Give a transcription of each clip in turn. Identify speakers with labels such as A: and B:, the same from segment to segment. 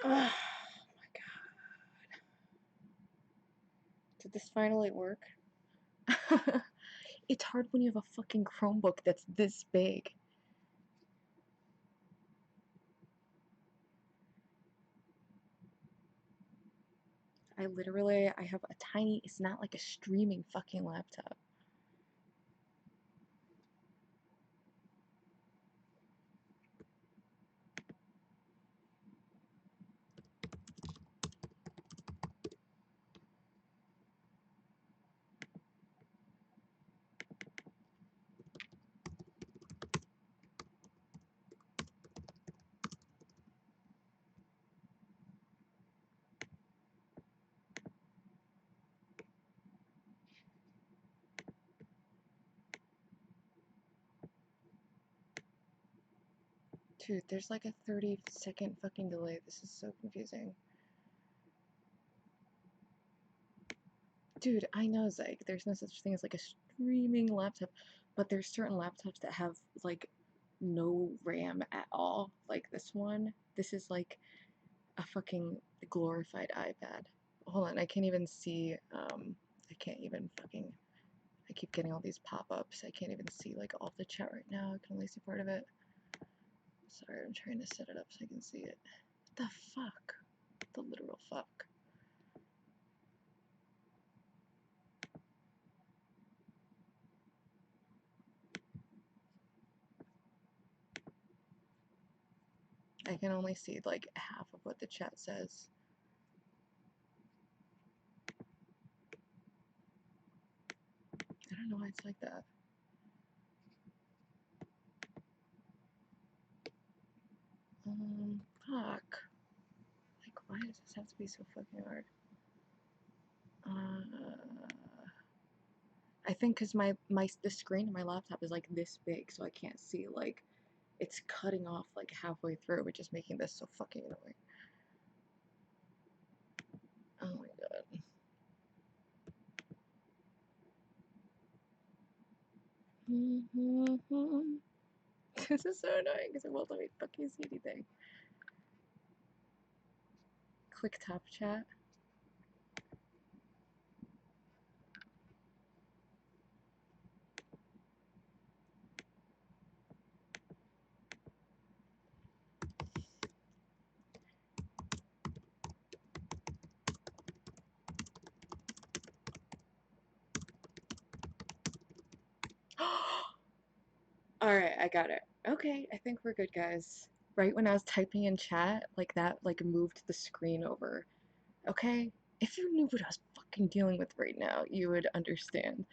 A: Oh my god. Did this finally work? It's hard when you have a fucking Chromebook that's this big. I have a tiny, it's not like a streaming fucking laptop. Dude, there's like a 30-second fucking delay. This is so confusing. Dude, I know, Zyke, there's no such thing as like a streaming laptop, but there's certain laptops that have like no RAM at all. Like this one. This is like a fucking glorified iPad. Hold on, I can't even see, I can't even fucking, I keep getting all these pop-ups. I can't even see like all the chat right now. I can only see part of it. Sorry, I'm trying to set it up so I can see it. What the fuck? The literal fuck. I can only see like half of what the chat says. I don't know why it's like that. Fuck. Like, why does this have to be so fucking hard? I think because the screen of my laptop is like this big, so I can't see, like, it's cutting off like halfway through, which is making this so fucking annoying. Oh my god. This is so annoying because it won't let me fucking see anything. Click top chat. Alright, I got it. Okay, I think we're good, guys. Right when I was typing in chat, like that, like moved the screen over. Okay? If you knew what I was fucking dealing with right now, you would understand.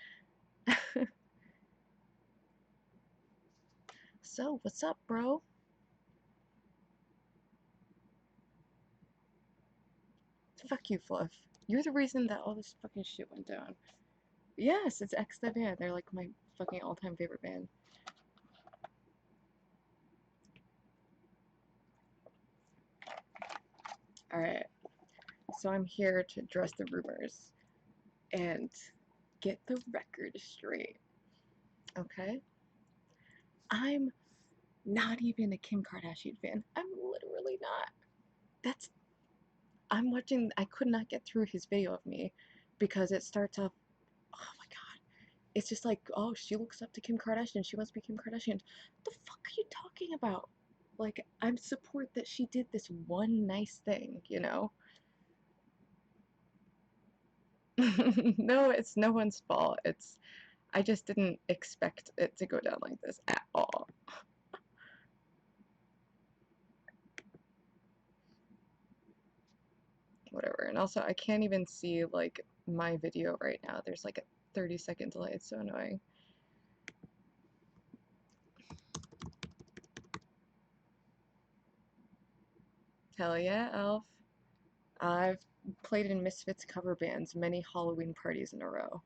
A: So, what's up, bro? Fuck you, Fluff. You're the reason that all this fucking shit went down. Yes, it's X the band. They're like my fucking all-time favorite band. Alright, so I'm here to address the rumors and get the record straight. Okay? I'm not even a Kim Kardashian fan. I'm literally not. That's I'm watching I could not get through his video of me because it starts off, oh my god. It's just like, oh, she looks up to Kim Kardashian. She must be Kim Kardashian. What the fuck are you talking about? Like, I support that she did this one nice thing, you know? No, it's no one's fault. I just didn't expect it to go down like this at all. Whatever. And also, I can't even see, like, my video right now. There's like a 30-second delay. It's so annoying. Hell yeah, Elf. I've played in Misfits cover bands many Halloween parties in a row.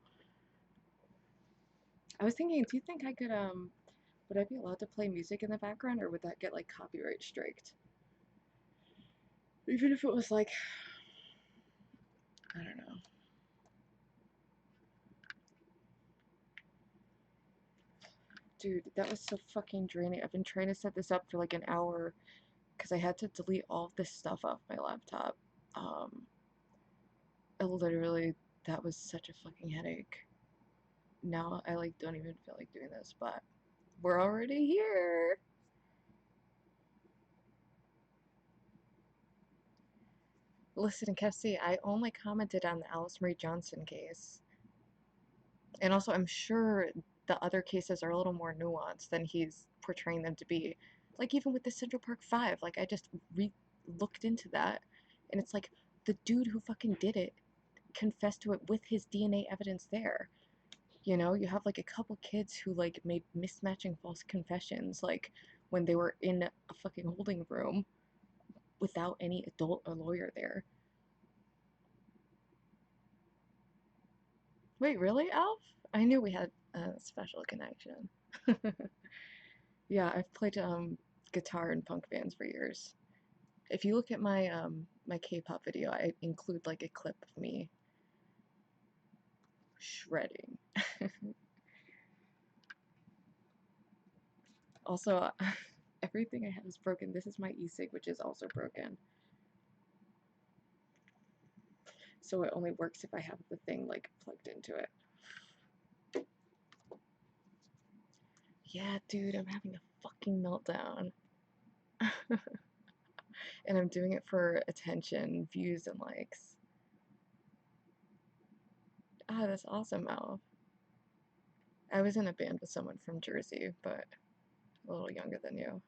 A: I was thinking, do you think I could, would I be allowed to play music in the background, or would that get, like, copyright striked? Even if it was, like, I don't know. Dude, that was so fucking draining. I've been trying to set this up for, like, an hour, because I had to delete all of this stuff off my laptop. Um, literally, that was such a fucking headache. Now I like don't even feel like doing this, but we're already here. Listen, Kelsey, I only commented on the Alice Marie Johnson case. And also, I'm sure the other cases are a little more nuanced than he's portraying them to be. Like, even with the Central Park Five, like, I just looked into that, and it's like the dude who fucking did it confessed to it with his DNA evidence there. You know, you have like a couple kids who like made mismatching false confessions, like when they were in a fucking holding room without any adult or lawyer there. Wait, really, Alf? I knew we had a special connection. Yeah, I've played guitar in punk bands for years. If you look at my K-pop video, I include like a clip of me shredding. Also, everything I have is broken. This is my e-cig, which is also broken. So it only works if I have the thing like plugged into it. Yeah, dude, I'm having a fucking meltdown. And I'm doing it for attention, views, and likes. Ah, that's awesome, Al. I was in a band with someone from Jersey, but a little younger than you.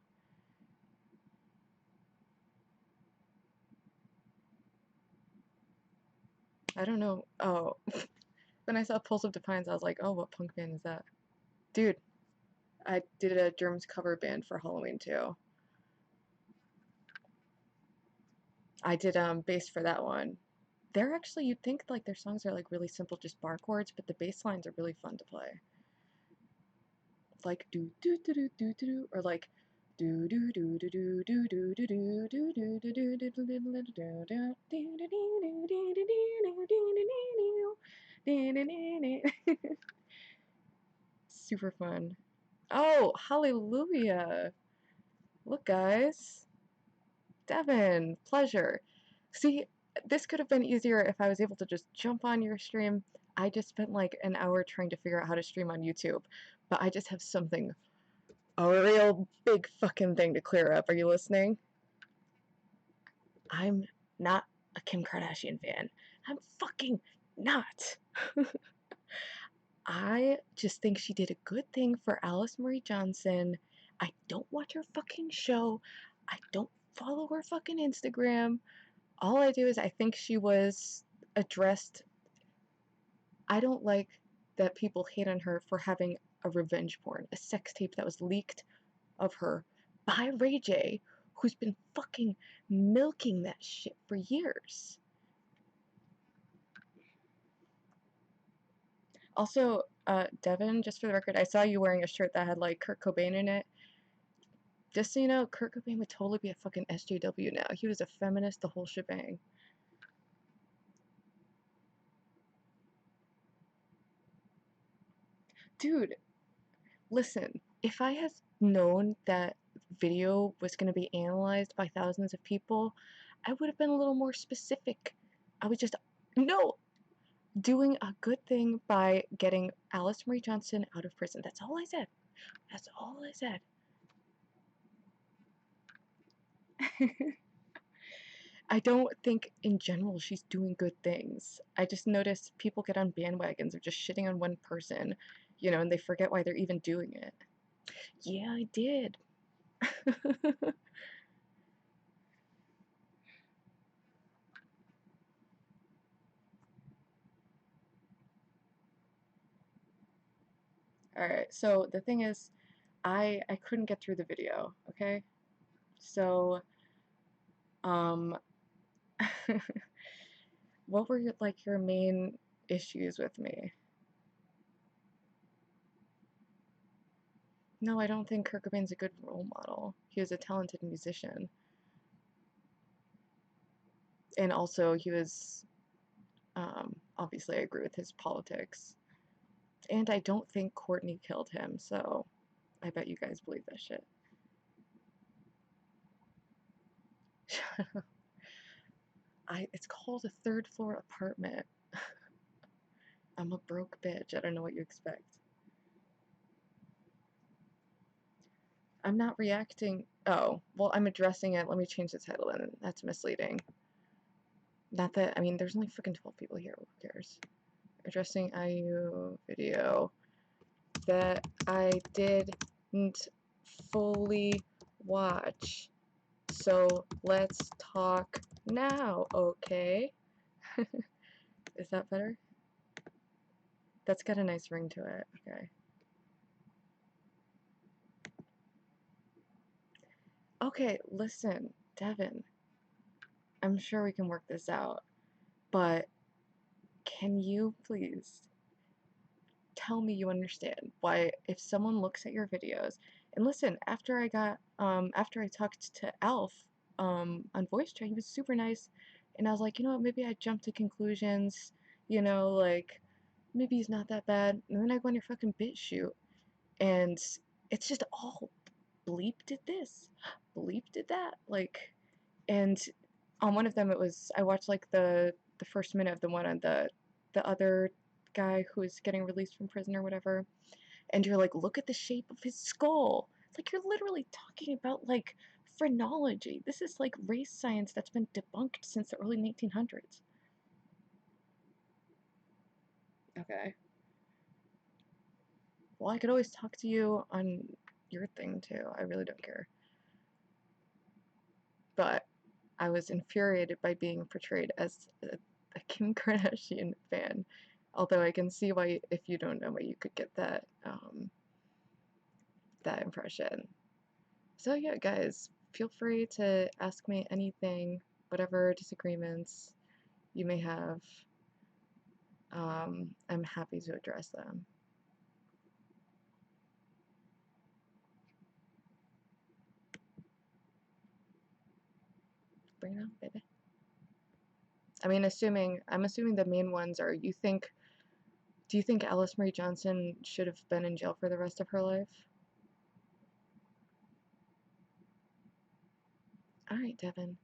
A: I don't know. Oh, when I saw Pulse of Defiance, I was like, oh, what punk band is that? Dude, I did a Germs cover band for Halloween too. I did bass for that one. They're actually, you'd think like their songs are like really simple, just bar chords, but the bass lines are really fun to play. Like do do do do do do, or like do do do do do do do do do do do do do do. Super fun. Oh, hallelujah. Look, guys. Devin, pleasure. See, this could have been easier if I was able to just jump on your stream. I just spent like an hour trying to figure out how to stream on YouTube, but I just have something, a real big fucking thing to clear up. Are you listening? I'm not a Kim Kardashian fan. I'm fucking not. I just think she did a good thing for Alice Marie Johnson. I don't watch her fucking show. I don't follow her fucking Instagram. All I do is I think she was addressed. I don't like that people hate on her for having a revenge porn, a sex tape that was leaked of her by Ray J, who's been fucking milking that shit for years. Also, Devin, just for the record, I saw you wearing a shirt that had like Kurt Cobain in it. Just so you know, Kurt Cobain would totally be a fucking SJW now. He was a feminist, the whole shebang. Dude, listen, if I had known that video was going to be analyzed by thousands of people, I would have been a little more specific. I was just, no, doing a good thing by getting Alice Marie Johnson out of prison. That's all I said. That's all I said. I don't think in general she's doing good things. I just notice people get on bandwagons of just shitting on one person, you know, and they forget why they're even doing it. Yeah, I did. Alright, so the thing is, I couldn't get through the video, okay? So, um, what were like your main issues with me? No, I don't think Kurt Cobain's a good role model. He was a talented musician. And also, he was, obviously, I agree with his politics. And I don't think Courtney killed him, so I bet you guys believe that shit. It's called a third floor apartment. I'm a broke bitch. I don't know what you expect. I'm not reacting. Oh, well, I'm addressing it. Let me change the title then. That's misleading. Not that, I mean, there's only freaking 12 people here. Who cares? Addressing A1U video that I didn't fully watch. So let's talk now, okay? Is that better? That's got a nice ring to it. Okay. Okay, listen, Devin. I'm sure we can work this out, but can you please tell me you understand why if someone looks at your videos and listen, after I talked to Alf on voice chat, he was super nice and I was like, you know what, maybe I jumped to conclusions, like maybe he's not that bad. And then I go on your fucking bit shoot and it's just all bleep did this, bleep did that, like, and on one of them it was I watched like the first minute of the one on the other guy who is getting released from prison or whatever, and you're like, look at the shape of his skull. It's like you're literally talking about like phrenology. This is like race science that's been debunked since the early 1900s. Okay. Well, I could always talk to you on your thing too. I really don't care. But I was infuriated by being portrayed as a Kim Kardashian fan. Although I can see why, if you don't know why you could get that impression. So yeah, guys, feel free to ask me anything, whatever disagreements you may have. I'm happy to address them. Bring it on, baby. I mean, I'm assuming the main ones are do you think Alice Marie Johnson should have been in jail for the rest of her life? Alright, Devin.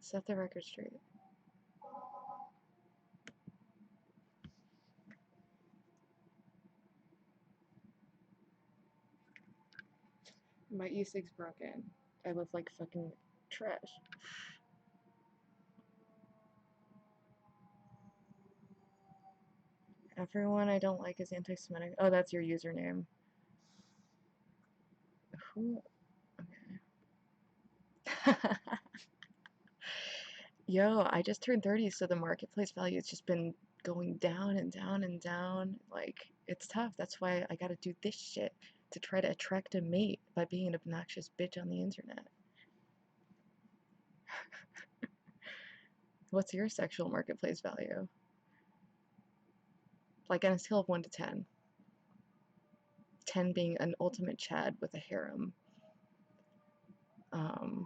A: Set the record straight. My E6's broken. I live like fucking trash. Everyone I don't like is anti-Semitic. Oh, that's your username. Who? Okay. Yo, I just turned 30, so the marketplace value has just been going down and down and down. Like, it's tough. That's why I gotta do this shit to try to attract a mate by being an obnoxious bitch on the internet. What's your sexual marketplace value? Like on a scale of 1 to 10. 10 being an ultimate Chad with a harem. Um,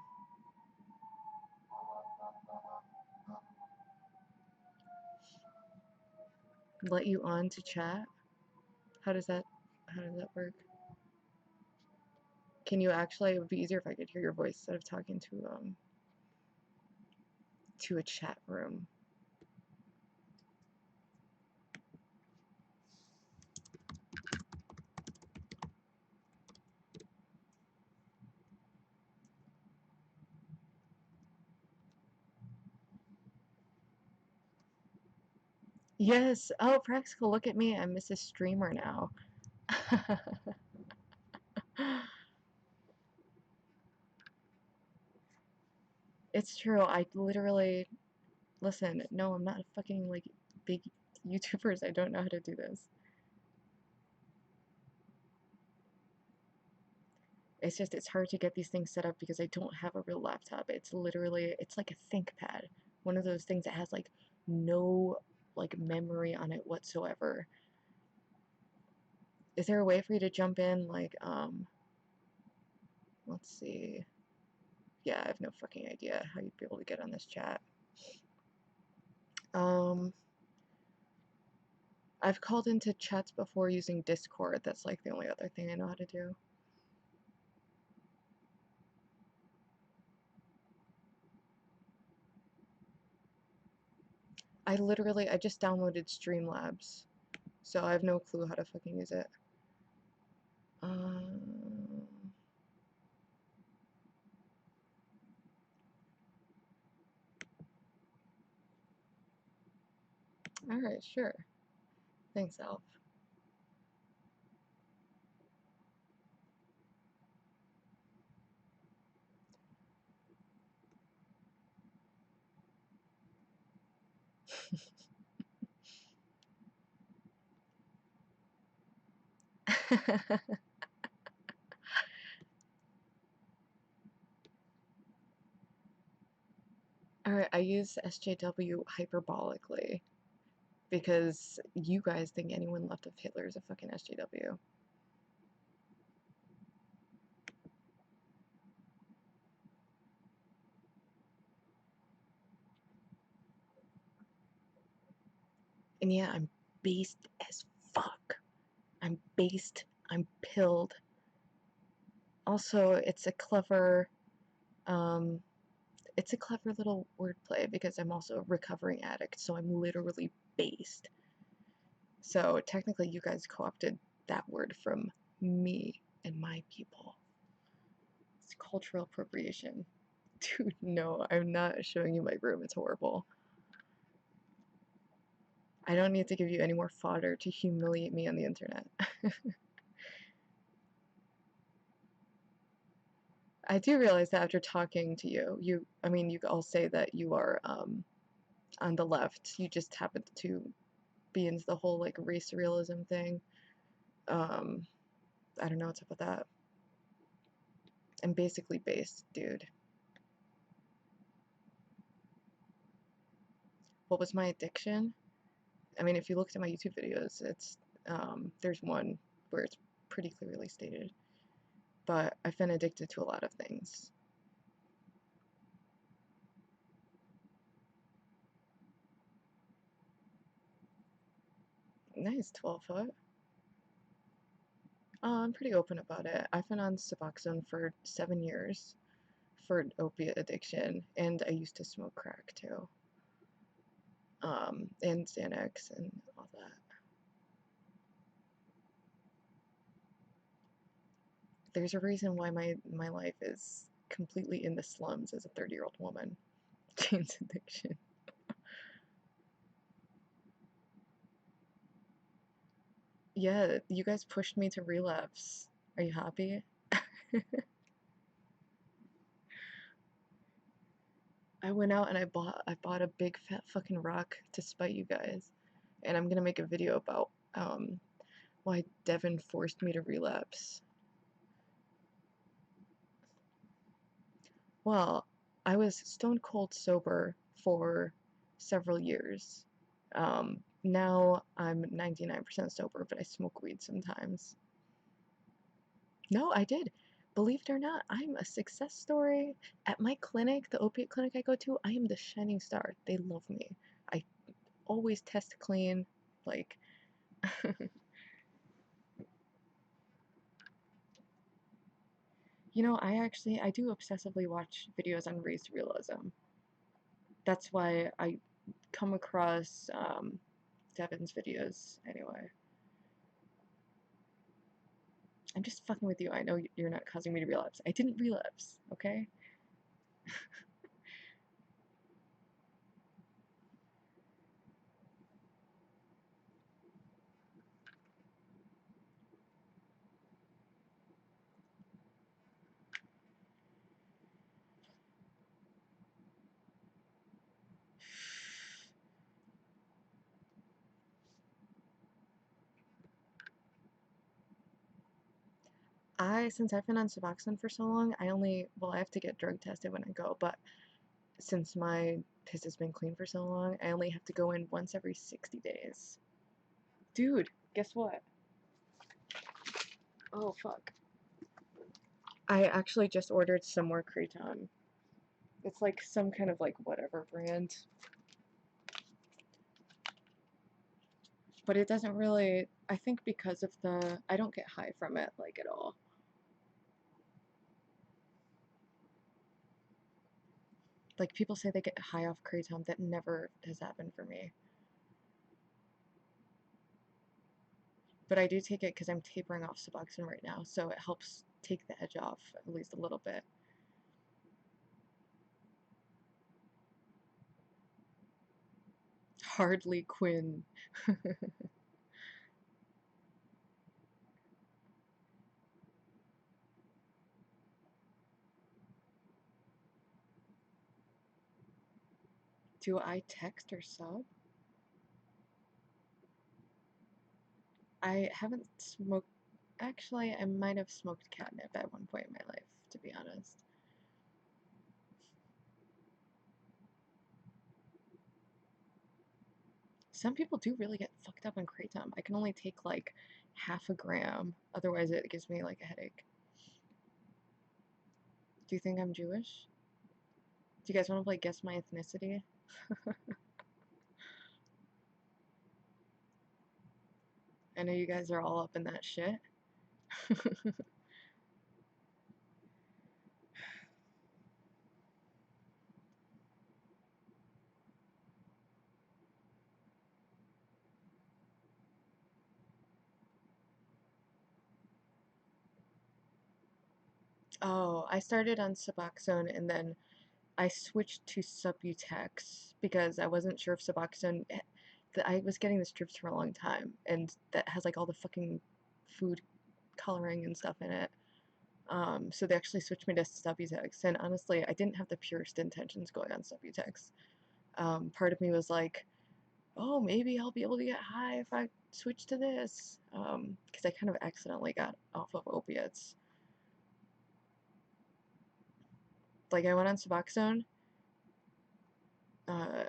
A: let you on to chat? How does that work? Can you actually, it would be easier if I could hear your voice instead of talking to a chat room. Yes. Oh, Practical, look at me. I'm Mrs. Streamer now. It's true. I literally, listen, no, I'm not fucking like big YouTubers. I don't know how to do this. It's just, it's hard to get these things set up because I don't have a real laptop. It's literally, it's like a ThinkPad. One of those things that has like no like memory on it whatsoever. Is there a way for you to jump in like, let's see. Yeah, I have no fucking idea how you'd be able to get on this chat. Um, I've called into chats before using Discord. That's like the only other thing I know how to do. I just downloaded Streamlabs, so I have no clue how to fucking use it. Alright, sure. Thanks, Alf. Alright, I use SJW hyperbolically because you guys think anyone left of Hitler is a fucking SJW. And yeah, I'm based as fuck. I'm based, I'm pilled. Also, it's a clever little wordplay because I'm also a recovering addict, so I'm literally based. So technically you guys co-opted that word from me and my people. It's cultural appropriation. Dude, no, I'm not showing you my room. It's horrible. I don't need to give you any more fodder to humiliate me on the internet. I do realize that after talking to you, you all say that you are on the left. You just happen to be into the whole like race realism thing. I don't know what's up with that. I'm basically based, dude. What was my addiction? I mean, if you looked at my YouTube videos, it's there's one where it's pretty clearly stated. But I've been addicted to a lot of things. Nice, 12 foot. I'm pretty open about it. I've been on Suboxone for 7 years for opiate addiction, and I used to smoke crack too. And Xanax and all that. There's a reason why my life is completely in the slums as a 30-year-old woman. Jane's addiction. Yeah, you guys pushed me to relapse. Are you happy? I went out and I bought a big fat fucking rock to spite you guys. And I'm gonna make a video about why Devin forced me to relapse. Well, I was stone cold sober for several years. Now I'm 99% sober, but I smoke weed sometimes. No, I did. Believe it or not, I'm a success story. At my clinic, the opiate clinic I go to, I am the shining star. They love me. I always test clean. Like, you know, I do obsessively watch videos on race realism. That's why I come across Devin's videos anyway. I'm just fucking with you. I know you're not causing me to relapse. I didn't relapse, okay? Since I've been on Suboxone for so long, I have to get drug tested when I go, but since my piss has been clean for so long, I only have to go in once every 60 days. Dude, guess what? Oh, fuck. I actually just ordered some more Kraton. It's like some kind of like whatever brand. But it doesn't really, I think because of I don't get high from it like at all. Like, people say they get high off kratom. That never has happened for me. But I do take it because I'm tapering off Suboxone right now, so it helps take the edge off at least a little bit. Hardly Quinn. Do I text or sub? I haven't smoked. Actually, I might have smoked catnip at one point in my life, to be honest. Some people do really get fucked up on kratom. I can only take like half a gram, otherwise it gives me like a headache. Do you think I'm Jewish? Do you guys want to play Guess My Ethnicity? I know you guys are all up in that shit. Oh, I started on Suboxone and then I switched to Subutex because I wasn't sure if Suboxone. I was getting the strips for a long time, and that has like all the fucking food coloring and stuff in it. So they actually switched me to Subutex, and honestly, I didn't have the purest intentions going on Subutex. Part of me was like, oh, maybe I'll be able to get high if I switch to this, because I kind of accidentally got off of opiates. Like I went on Suboxone. Uh,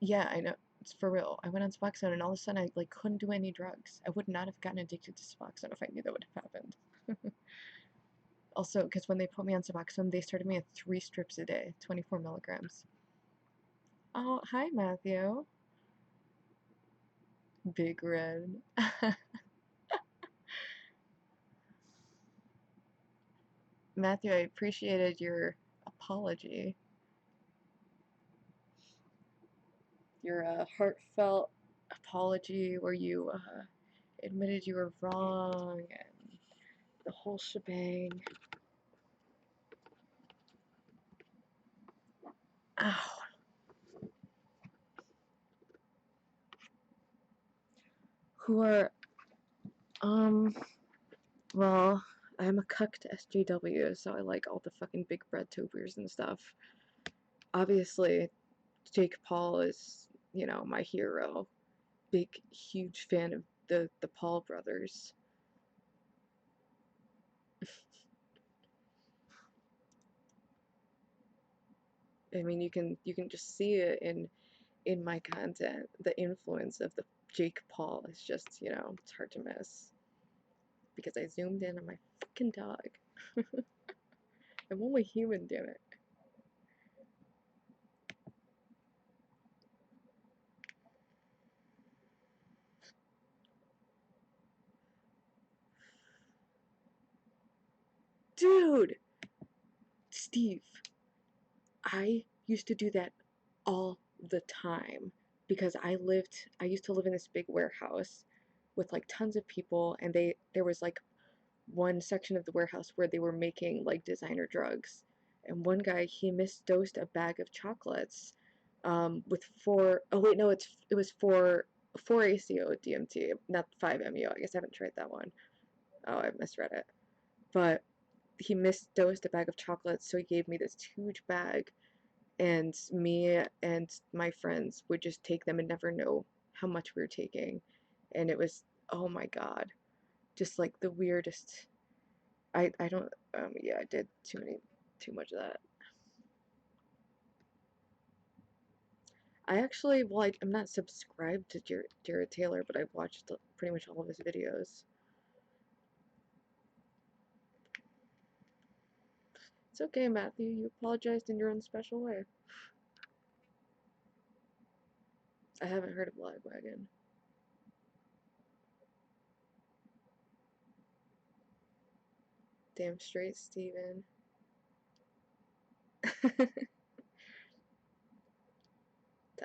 A: yeah, I know. It's for real. I went on Suboxone and all of a sudden I like couldn't do any drugs. I would not have gotten addicted to Suboxone if I knew that would have happened. Also, because when they put me on Suboxone, they started me at 3 strips a day, 24 milligrams. Oh, hi, Matthew. Big Red. Matthew, I appreciated your apology. Your heartfelt apology where you admitted you were wrong and the whole shebang. Ow. Who are, well, I'm a cucked SJW, so I like all the fucking big bread tubers and stuff. Obviously, Jake Paul is, you know, my hero. Big, huge fan of the Paul brothers. I mean, you can just see it in my content. The influence of the Jake Paul is just, you know, it's hard to miss. Because I zoomed in on my fucking dog. I'm only human, damn it. Dude! Steve, I used to do that all the time because I used to live in this big warehouse with like tons of people, and there was like one section of the warehouse where they were making like designer drugs. And one guy, he misdosed a bag of chocolates with oh wait, no, it was 4 ACO DMT, not 5 MEO. I guess I haven't tried that one. Oh, I misread it. But he misdosed a bag of chocolates, so he gave me this huge bag, and me and my friends would just take them and never know how much we were taking. And it was, oh my god, just like the weirdest. I don't, yeah, I did too much of that. I actually, well, I'm not subscribed to Jared Taylor, but I've watched pretty much all of his videos. It's okay, Matthew, you apologized in your own special way. I haven't heard of Lagwagon. Damn straight, Steven.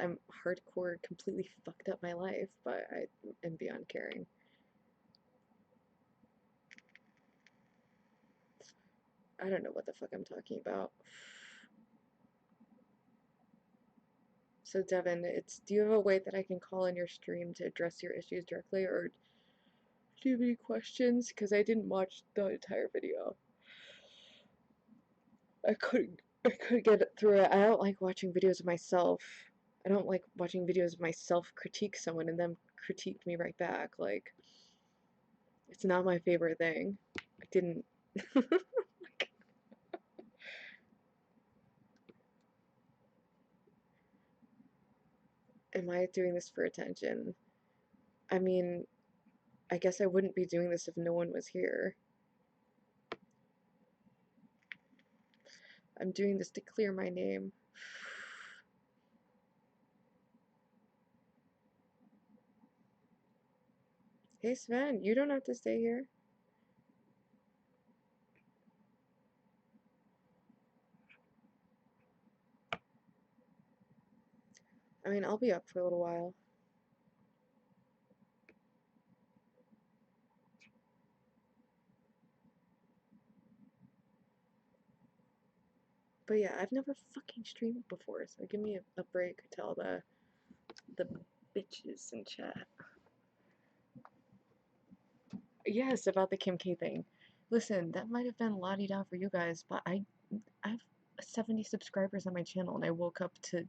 A: I'm hardcore, completely fucked up my life, but I am beyond caring. I don't know what the fuck I'm talking about. So Devin, do you have a way that I can call in your stream to address your issues directly, or do you have any questions? Because I didn't watch the entire video. I couldn't get through it. I don't like watching videos of myself. I don't like watching videos of myself critique someone and them critique me right back. Like, it's not my favorite thing. I didn't. Am I doing this for attention? I mean, I guess I wouldn't be doing this if no one was here. I'm doing this to clear my name. Hey Sven, you don't have to stay here. I mean, I'll be up for a little while. But yeah, I've never fucking streamed before, so give me a break to all the bitches in chat. Yes, about the Kim K thing. Listen, that might have been la-di-da for you guys, but I've 70 subscribers on my channel, and I woke up to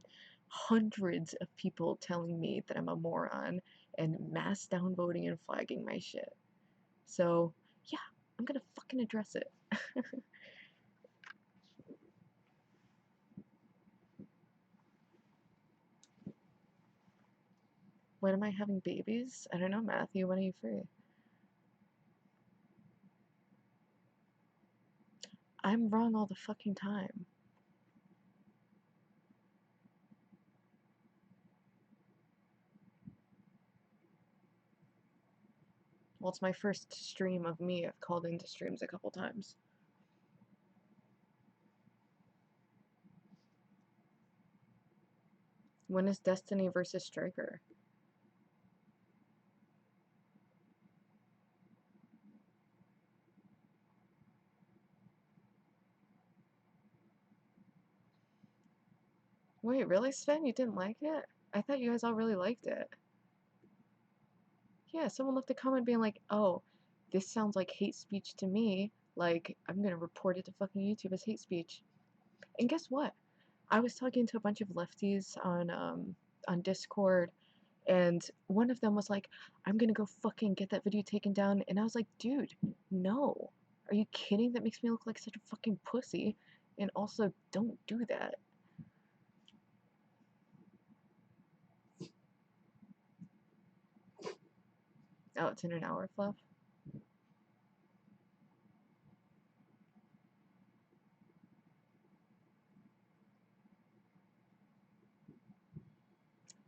A: hundreds of people telling me that I'm a moron and mass downvoting and flagging my shit. So, yeah, I'm gonna fucking address it. When am I having babies? I don't know, Matthew, when are you free? I'm wrong all the fucking time. Well, it's my first stream of me. I've called into streams a couple times. When is Destiny versus Striker? Wait, really, Sven? You didn't like it? I thought you guys all really liked it. Yeah, someone left a comment being like, oh, this sounds like hate speech to me. Like, I'm gonna report it to fucking YouTube as hate speech. And guess what? I was talking to a bunch of lefties on Discord, and one of them was like, I'm gonna go fucking get that video taken down. And I was like, dude, no. Are you kidding? That makes me look like such a fucking pussy. And also, don't do that. Oh, it's in an hour, Fluff?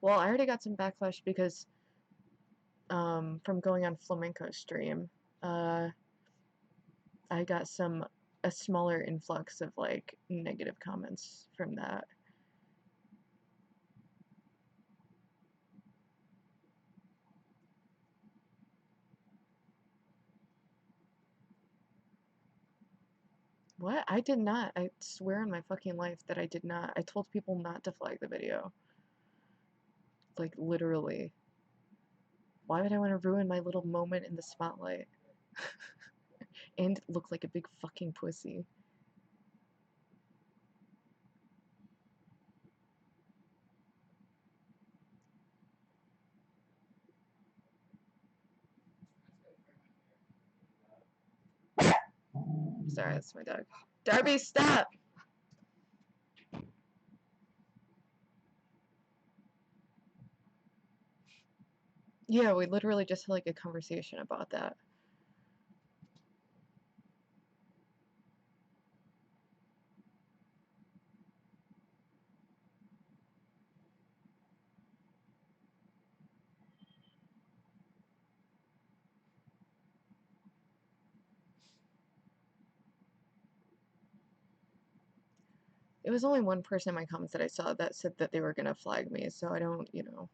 A: Well, I already got some backlash because from going on Flamenco stream, I got a smaller influx of like negative comments from that. What? I did not. I swear on my fucking life that I did not. I told people not to flag the video. Like, literally. Why would I want to ruin my little moment in the spotlight? And look like a big fucking pussy. Sorry, that's my dog. Darby, stop! Yeah, we literally just had like a conversation about that. It was only one person in my comments that I saw that said that they were gonna flag me, so I don't, you know,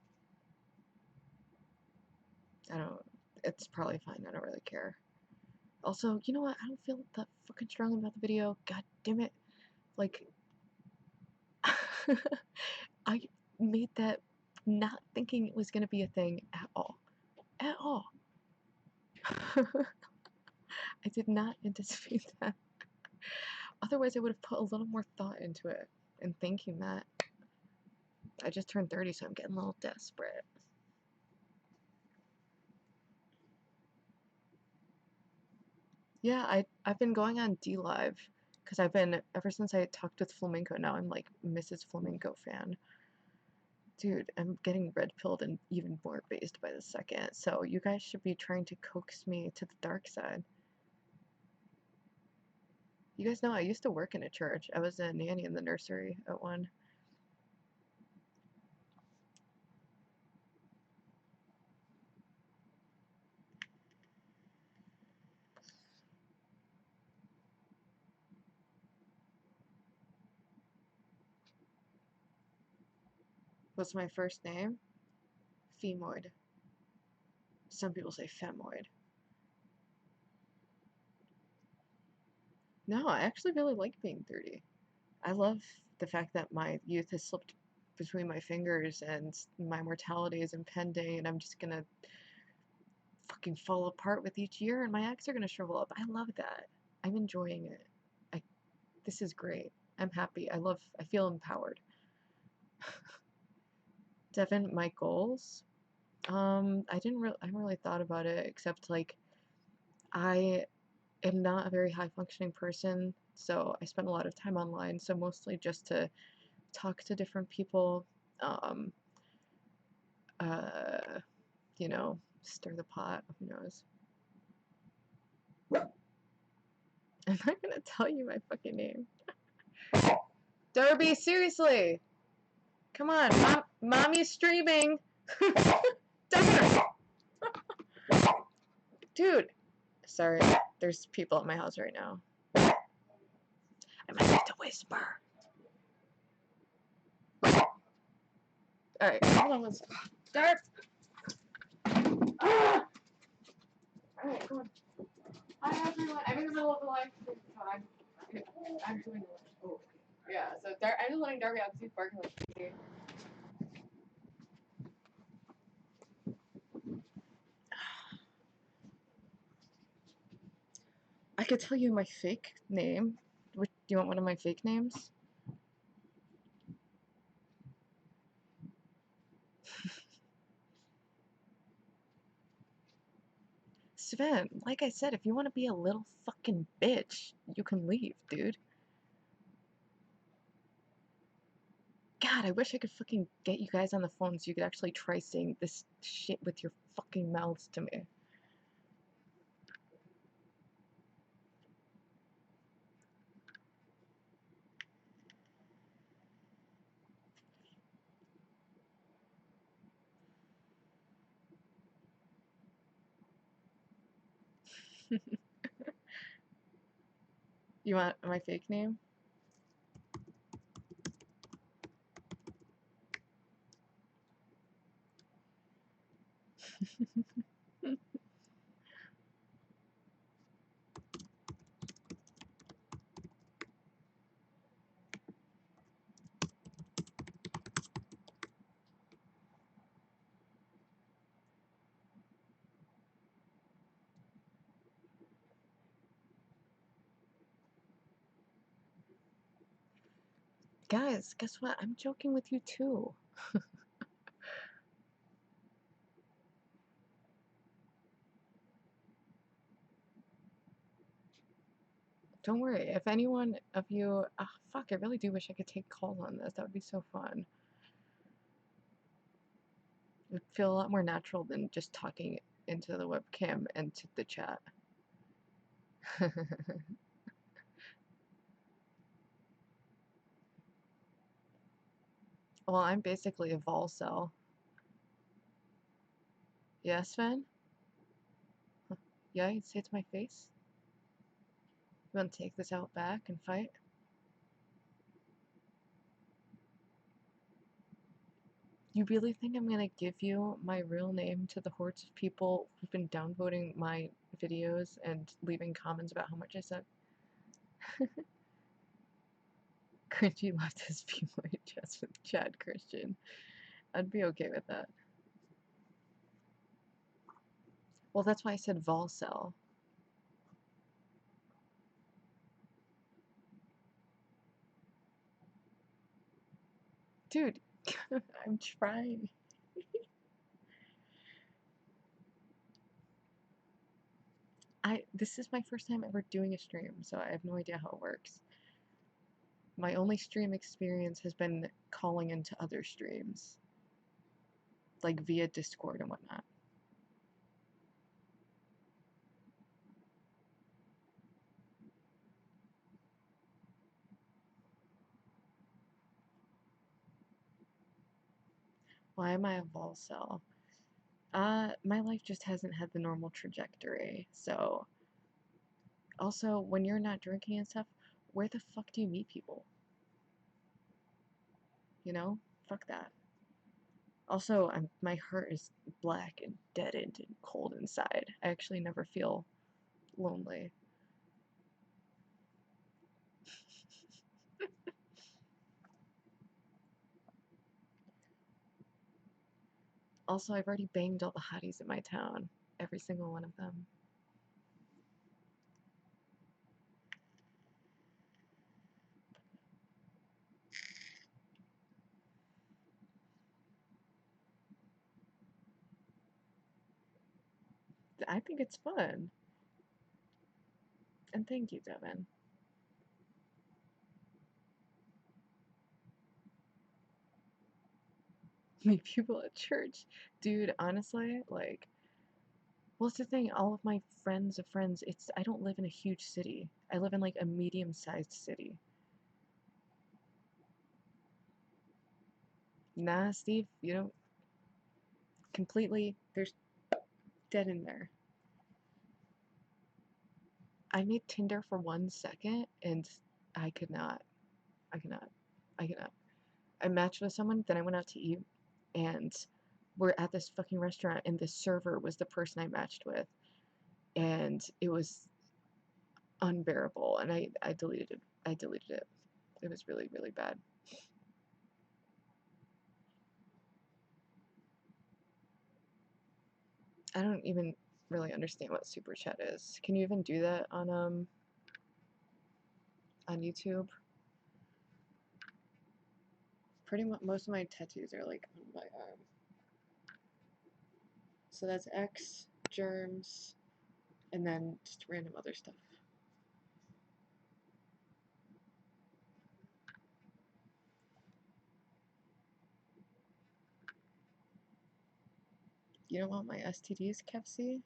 A: I don't, it's probably fine, I don't really care. Also, you know what, I don't feel that fucking strongly about the video, god damn it, like, I made that not thinking it was gonna be a thing at all. At all. I did not anticipate that. Otherwise, I would have put a little more thought into it and thinking that. I just turned 30, so I'm getting a little desperate. Yeah, I've been going on D-Live because I've been, ever since I talked with Flamenco, now I'm like Mrs. Flamenco fan. Dude, I'm getting red-pilled and even more based by the second, so you guys should be trying to coax me to the dark side. You guys know I used to work in a church. I was a nanny in the nursery at one. What's my first name? Femoid. Some people say femoid. No, I actually really like being 30. I love the fact that my youth has slipped between my fingers and my mortality is impending and I'm just gonna fucking fall apart with each year and my acts are gonna shrivel up. I love that. I'm enjoying it. This is great. I'm happy. I feel empowered. Devin, my goals? I haven't really thought about it except like I am not a very high functioning person, so I spend a lot of time online, so mostly just to talk to different people, um, uh, you know, stir the pot, who knows. I'm not gonna tell you my fucking name. Darby, seriously! Come on, mommy's streaming! Dude! Sorry, there's people at my house right now. I might have to whisper. Alright, hold on one second. Darb! Ah! Alright, come on. Hi everyone, I'm in the middle of the live stream, so I'm doing the oh, yeah, so I'm just letting Darby out because he's barking like crazy. I could tell you my fake name. Do you want one of my fake names? Sven, like I said, if you want to be a little fucking bitch, you can leave, dude. God, I wish I could fucking get you guys on the phone so you could actually try saying this shit with your fucking mouths to me. You want my fake name? Guys, guess what? I'm joking with you too. Don't worry, if anyone of you... fuck, I really do wish I could take calls on this. That would be so fun. It would feel a lot more natural than just talking into the webcam and to the chat. Well, I'm basically a vol cell. Yes, Sven? Yeah, you'd say it to my face? You want to take this out back and fight? You really think I'm gonna give you my real name to the hordes of people who've been downvoting my videos and leaving comments about how much I suck? Cringy left his viewpoint just with Chad Christian. I'd be okay with that. Well, that's why I said Volcel. Dude, I'm trying. This is my first time ever doing a stream, so I have no idea how it works. My only stream experience has been calling into other streams, like via Discord and whatnot. Why am I a Volcel? My life just hasn't had the normal trajectory, so... Also, when you're not drinking and stuff, where the fuck do you meet people? You know? Fuck that. Also, my heart is black and deadened and cold inside. I actually never feel lonely. Also, I've already banged all the hotties in my town. Every single one of them. I think it's fun. And thank you, Devin. Meet people at church. Dude, honestly, like... Well, it's the thing, all of my friends of friends, I don't live in a huge city. I live in, like, a medium-sized city. Nah, Steve, you don't... Completely, there's dead in there. I made Tinder for 1 second, and I could not. I cannot. I cannot. I matched with someone, then I went out to eat, and we're at this fucking restaurant, and the server was the person I matched with, and it was unbearable, and I deleted it. I deleted it. It was really, really bad. I don't even really understand what super chat is. Can you even do that on YouTube? Pretty much most of my tattoos are like on my arm. So that's X, germs, and then just random other stuff. You don't want my STDs, Kevc?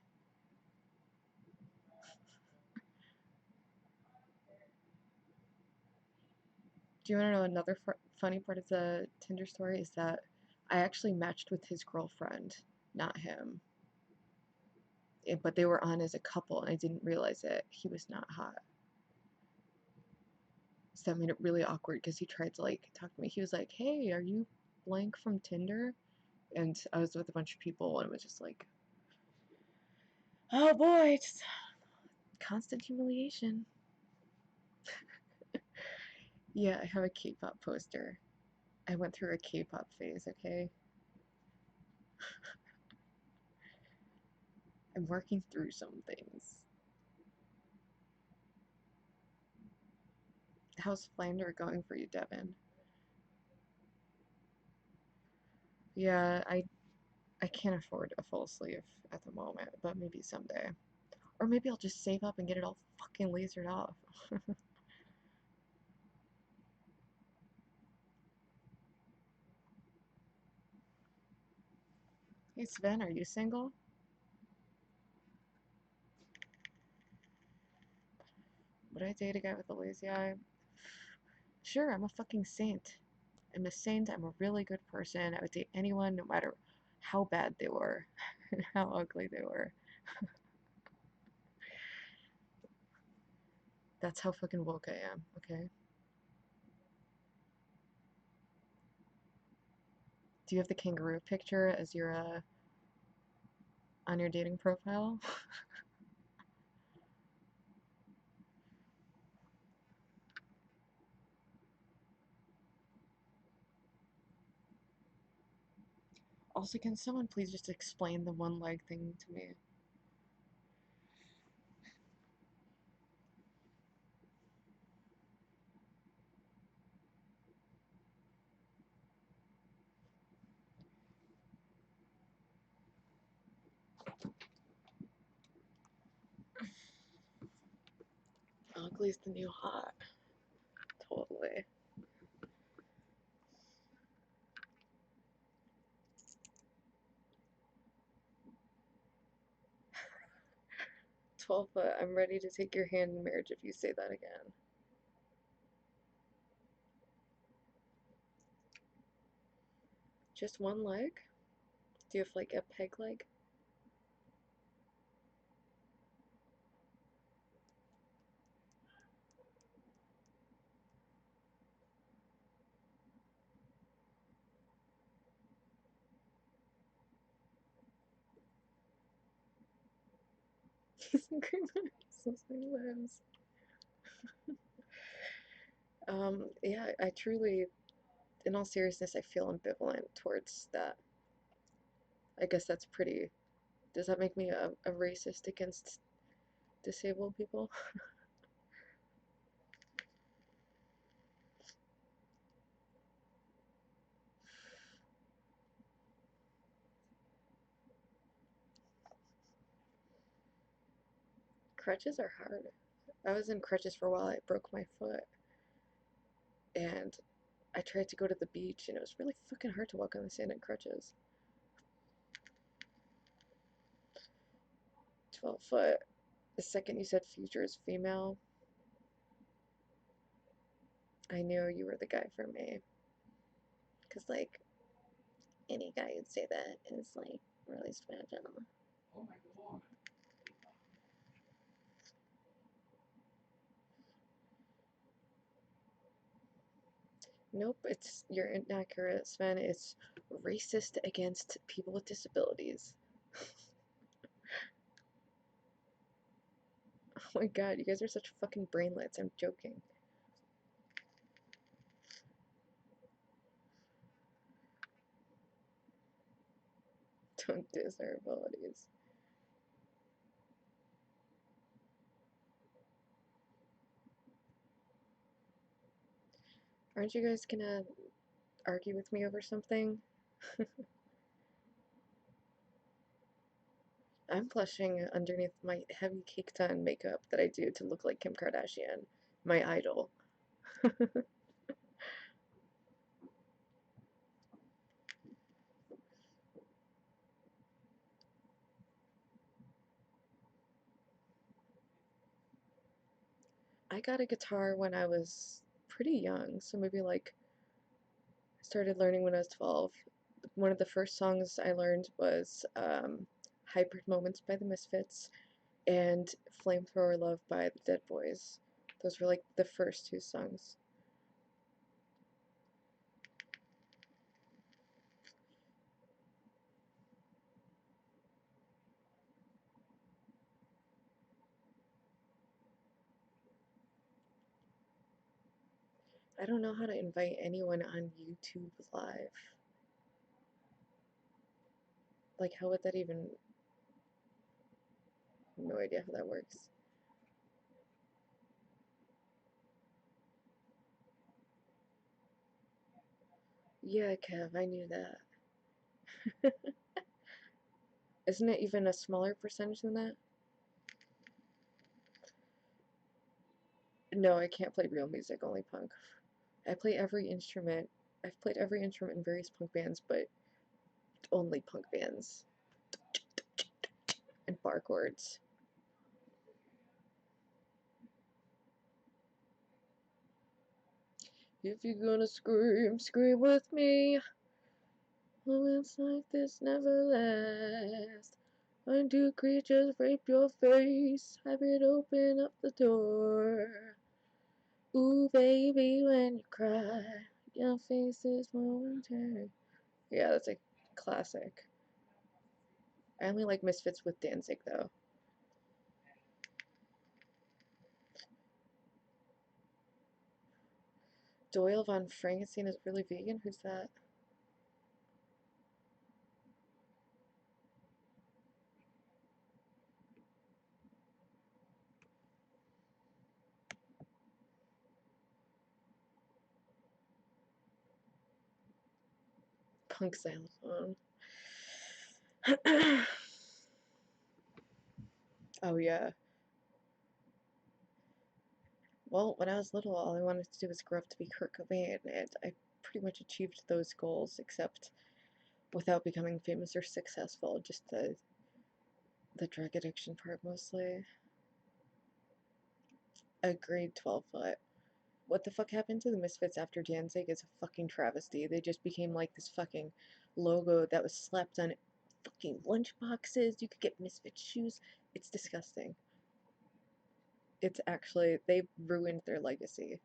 A: Do you want to know another funny part of the Tinder story is that I actually matched with his girlfriend, not him. But they were on as a couple, and I didn't realize it. He was not hot. So that made it really awkward because he tried to, like, talk to me. He was like, hey, are you blank from Tinder? And I was with a bunch of people, and it was just like, oh boy, just constant humiliation. Yeah, I have a K-pop poster. I went through a K-pop phase, okay? I'm working through some things. How's Flander going for you, Devin? Yeah, I can't afford a full sleeve at the moment, but maybe someday. Or maybe I'll just save up and get it all fucking lasered off. Hey Sven, are you single? Would I date a guy with a lazy eye? Sure, I'm a fucking saint. I'm a saint, I'm a really good person. I would date anyone no matter how bad they were and how ugly they were. That's how fucking woke I am, okay? Do you have the kangaroo picture as your on your dating profile? Also, can someone please just explain the one leg thing to me? Ugly's the new hot. Totally. 12 foot. I'm ready to take your hand in marriage if you say that again. Just one leg? Do you have like a peg leg? He's limbs. Yeah, I truly, in all seriousness, I feel ambivalent towards that. I guess that's pretty. Does that make me a racist against disabled people? Crutches are hard. I was in crutches for a while. I broke my foot, and I tried to go to the beach, and it was really fucking hard to walk on the sand in crutches. 12 foot. The second you said future is female, I knew you were the guy for me. Because, like, any guy who'd say that is, like, really vaginal. Nope, you're inaccurate, Sven. It's racist against people with disabilities. Oh my god, you guys are such fucking brainlets. I'm joking. Don't diss our abilities. Aren't you guys gonna argue with me over something? I'm blushing underneath my heavy caked on makeup that I do to look like Kim Kardashian, my idol. I got a guitar when I was pretty young, so maybe like I started learning when I was 12. One of the first songs I learned was Hybrid Moments by the Misfits and Flamethrower Love by the Dead Boys. Those were like the first two songs. I don't know how to invite anyone on YouTube Live. Like, how would that even... No idea how that works. Yeah, Kev, I knew that. Isn't it even a smaller percentage than that? No, I can't play real music, only punk. I play every instrument. I've played every instrument in various punk bands, but only punk bands. And bar chords. If you're gonna scream, scream with me. Moments like this never last. When two creatures rape your face, have it open up the door. Ooh, baby, when you cry, your face is momentary. Yeah, that's a classic. I only like Misfits with Danzig, though. Doyle von Frankenstein is really vegan? Who's that? Punk xylophone. Oh, yeah. Well, when I was little, all I wanted to do was grow up to be Kurt Cobain, and I pretty much achieved those goals, except without becoming famous or successful, just the drug addiction part mostly. Agreed, 12-foot. What the fuck happened to the Misfits after Danzig is a fucking travesty. They just became like this fucking logo that was slapped on fucking lunchboxes. You could get Misfit shoes. It's disgusting. It's actually, they ruined their legacy.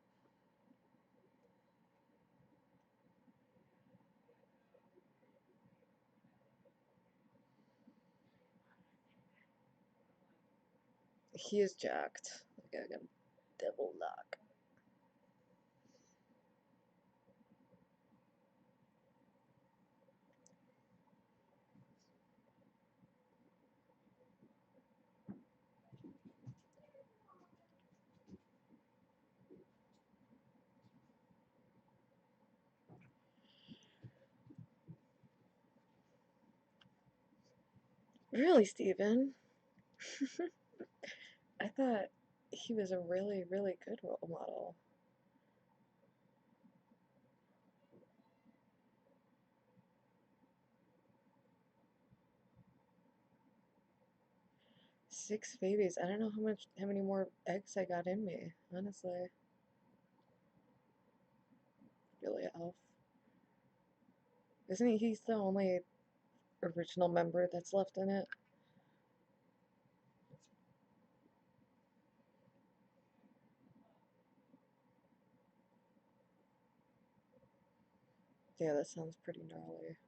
A: He is jacked. Like a devil lock. Really, Steven? I thought he was a really, really good role model. Six babies. I don't know how many more eggs I got in me, honestly. Billy Elf. Isn't he? He's the only original member that's left in it. Yeah, that sounds pretty gnarly.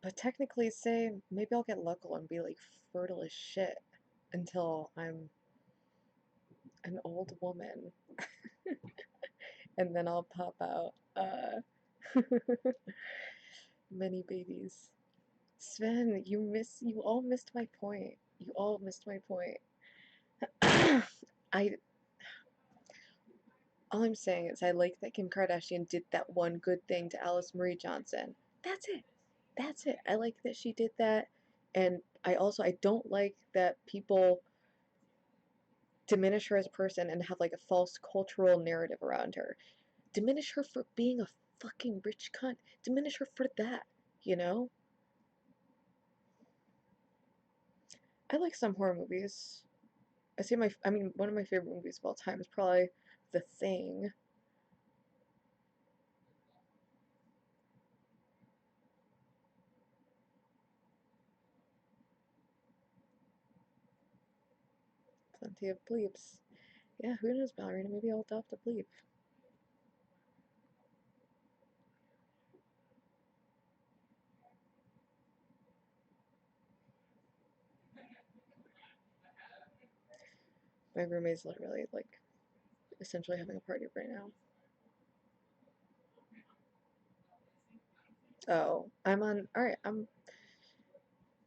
A: But technically, say, maybe I'll get local and be like fertile as shit until I'm an old woman. And then I'll pop out many babies. Sven, you all missed my point. You all missed my point. I all I'm saying is I like that Kim Kardashian did that one good thing to Alice Marie Johnson. That's it. That's it. I like that she did that. And I don't like that people diminish her as a person and have like a false cultural narrative around her. Diminish her for being a fucking rich cunt. Diminish her for that, you know? I like some horror movies. I mean, one of my favorite movies of all time is probably The Thing. Plenty of bleeps. Yeah, who knows, ballerina? Maybe I'll adopt a bleep. My roommate's literally like essentially having a party right now. Oh, I'm on. All right, I'm.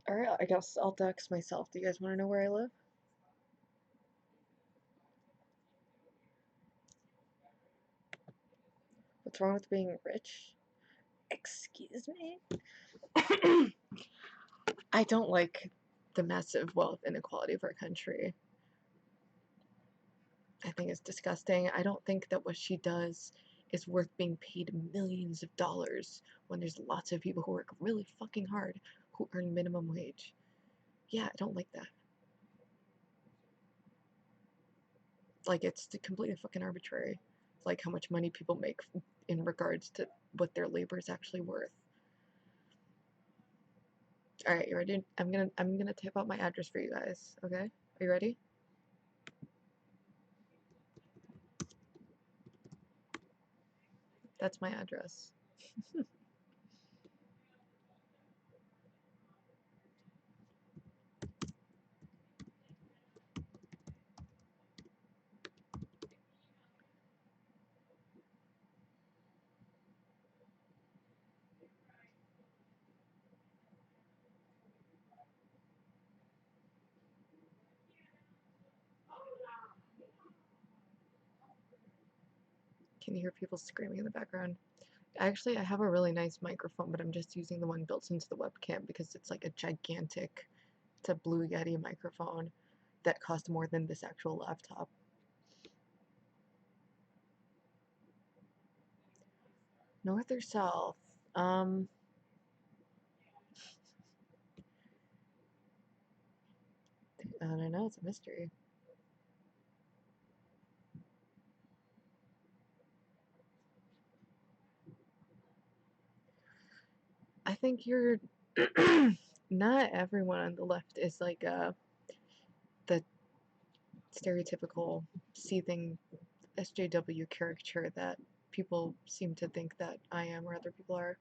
A: All right, I guess I'll dox myself. Do you guys want to know where I live? What's wrong with being rich? Excuse me? I don't like the massive wealth inequality of our country. I think it's disgusting. I don't think that what she does is worth being paid millions of dollars when there's lots of people who work really fucking hard who earn minimum wage. Yeah, I don't like that. Like, it's completely fucking arbitrary. Like, how much money people make in regards to what their labor is actually worth. All right, you ready? I'm gonna type out my address for you guys. Okay, are you ready? That's my address. Can you hear people screaming in the background? Actually, I have a really nice microphone, but I'm just using the one built into the webcam because it's like a gigantic, it's a Blue Yeti microphone that cost more than this actual laptop. North or south? I don't know, it's a mystery. I think you're not everyone on the left is like the stereotypical seething SJW caricature that people seem to think that I am or other people are.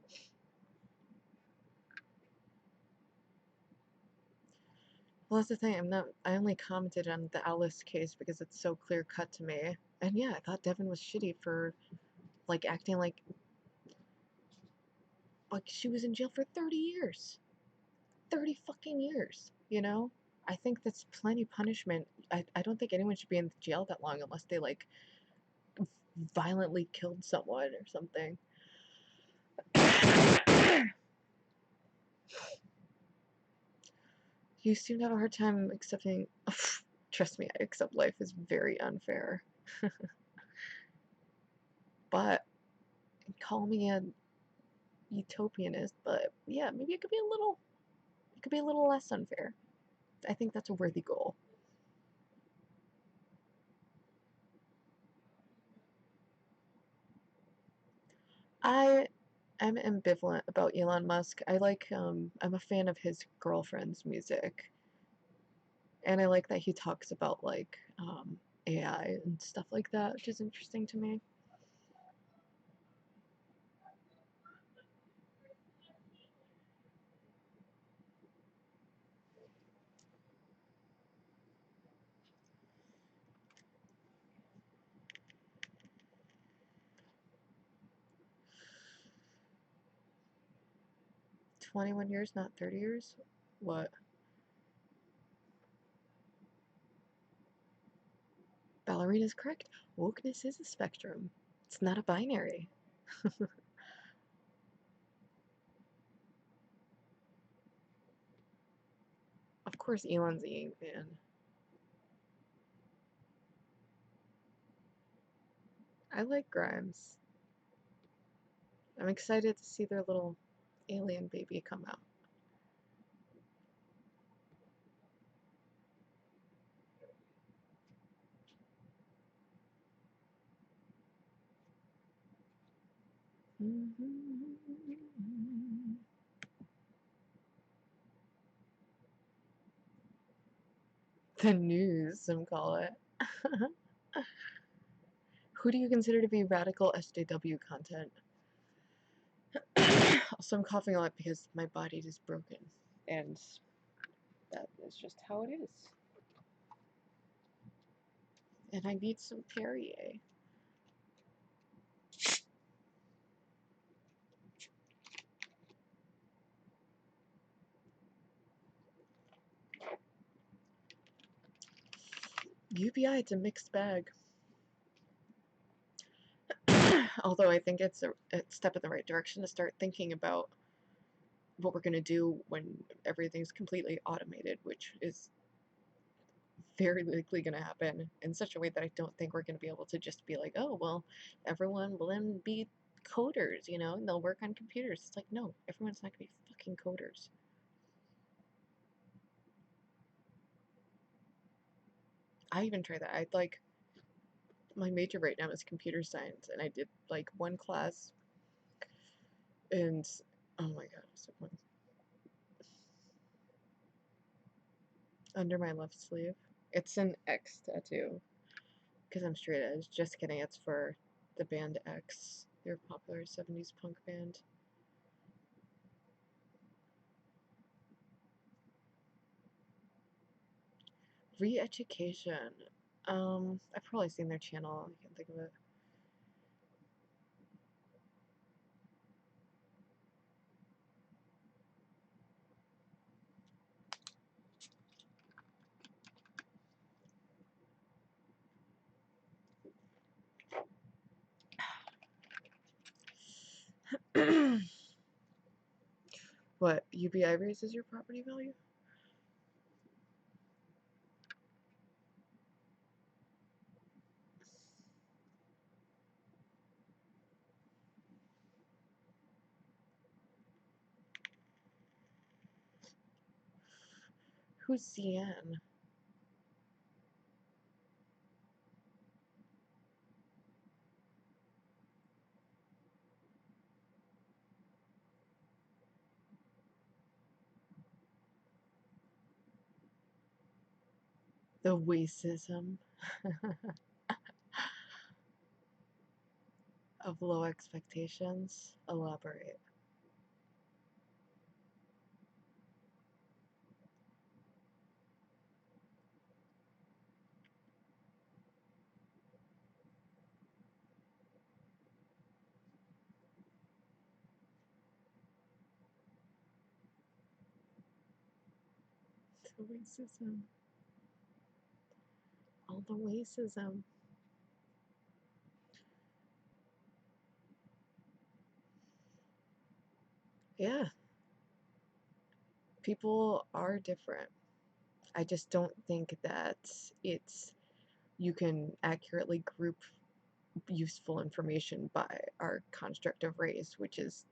A: Well, that's the thing. I only commented on the Alice case because it's so clear cut to me. And yeah, I thought Devin was shitty for like acting like she was in jail for 30 years. 30 fucking years, you know? I think that's plenty punishment. I don't think anyone should be in jail that long unless they like violently killed someone or something. You seem to have a hard time accepting. Trust me, I accept life is very unfair. But call me a utopianist, but yeah, maybe it could be a little less unfair. I think that's a worthy goal. I am ambivalent about Elon Musk. I'm a fan of his girlfriend's music, and I like that he talks about like AI and stuff like that, which is interesting to me. "21 years, not 30 years?" What? Ballerina's correct. Wokeness is a spectrum. It's not a binary. Of course, Elon's a Yank man. I like Grimes. I'm excited to see their little alien baby come out. The news, some call it. Who do you consider to be radical SJW content? Also, I'm coughing a lot because my body is broken, and that is just how it is. And I need some Perrier. UBI, it's a mixed bag. Although I think it's a step in the right direction to start thinking about what we're going to do when everything's completely automated, which is very likely going to happen in such a way that I don't think we're going to be able to just be like, oh, well, everyone will then be coders, you know, and they'll work on computers. It's like, no, everyone's not going to be fucking coders. I even try that. I'd like, my major right now is computer science, and I did like one class, and oh my god, so fun. Under my left sleeve. It's an X tattoo. Because I'm straight edge. Just kidding, it's for the band X. They're a popular 70s punk band. Re-Education. I've probably seen their channel. I can't think of it. What, UBI raises your property value? Who's CN? The racism of low expectations. Elaborate. The racism. All the racism. Yeah. People are different. I just don't think that it's you can accurately group useful information by our construct of race, which has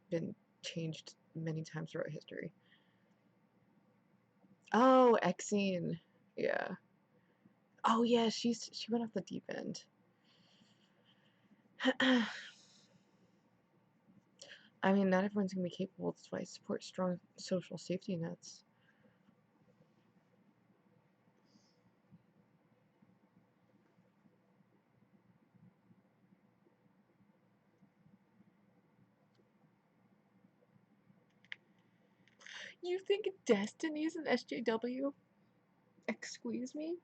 A: been changed many times throughout history. Oh, Exene. Yeah. Oh yeah, she went off the deep end. I mean, not everyone's gonna be capable. That's why I support strong social safety nets. You think Destiny's an SJW? Excuse me?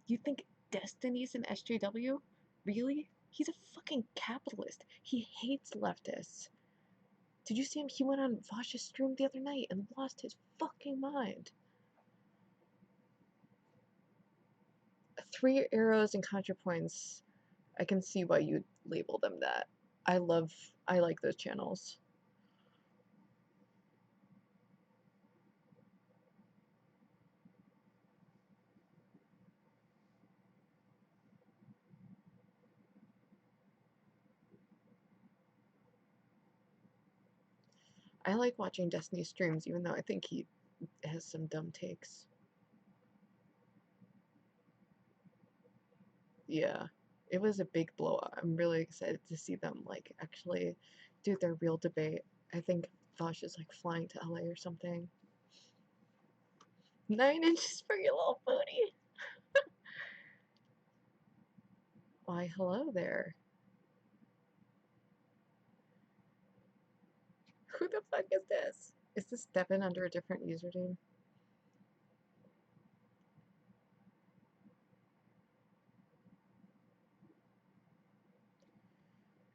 A: You think Destiny's an SJW? Really? He's a fucking capitalist. He hates leftists. Did you see him? He went on Vosh's stream the other night and lost his fucking mind. 3 arrows and contrapoints. I can see why you label them that. I like those channels. I like watching Destiny streams, even though I think he has some dumb takes. Yeah, it was a big blowout. I'm really excited to see them like actually do their real debate. I think Vosh is like flying to LA or something. 9 inches for your little booty. Why, hello there. Who the fuck is this? Is this Devin under a different username?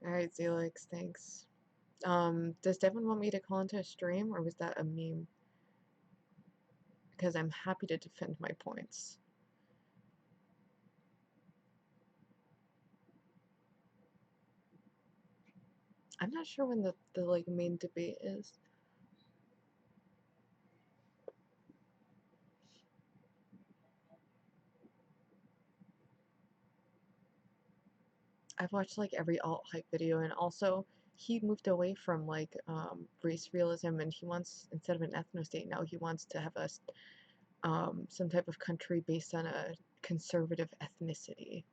A: Alright, Zelix, thanks. Does Devin want me to call into a stream, or was that a meme? Because I'm happy to defend my points. I'm not sure when the like main debate is. I've watched like every alt hype video, and also he moved away from like race realism, and he wants, instead of an ethno state, now he wants to have us some type of country based on a conservative ethnicity.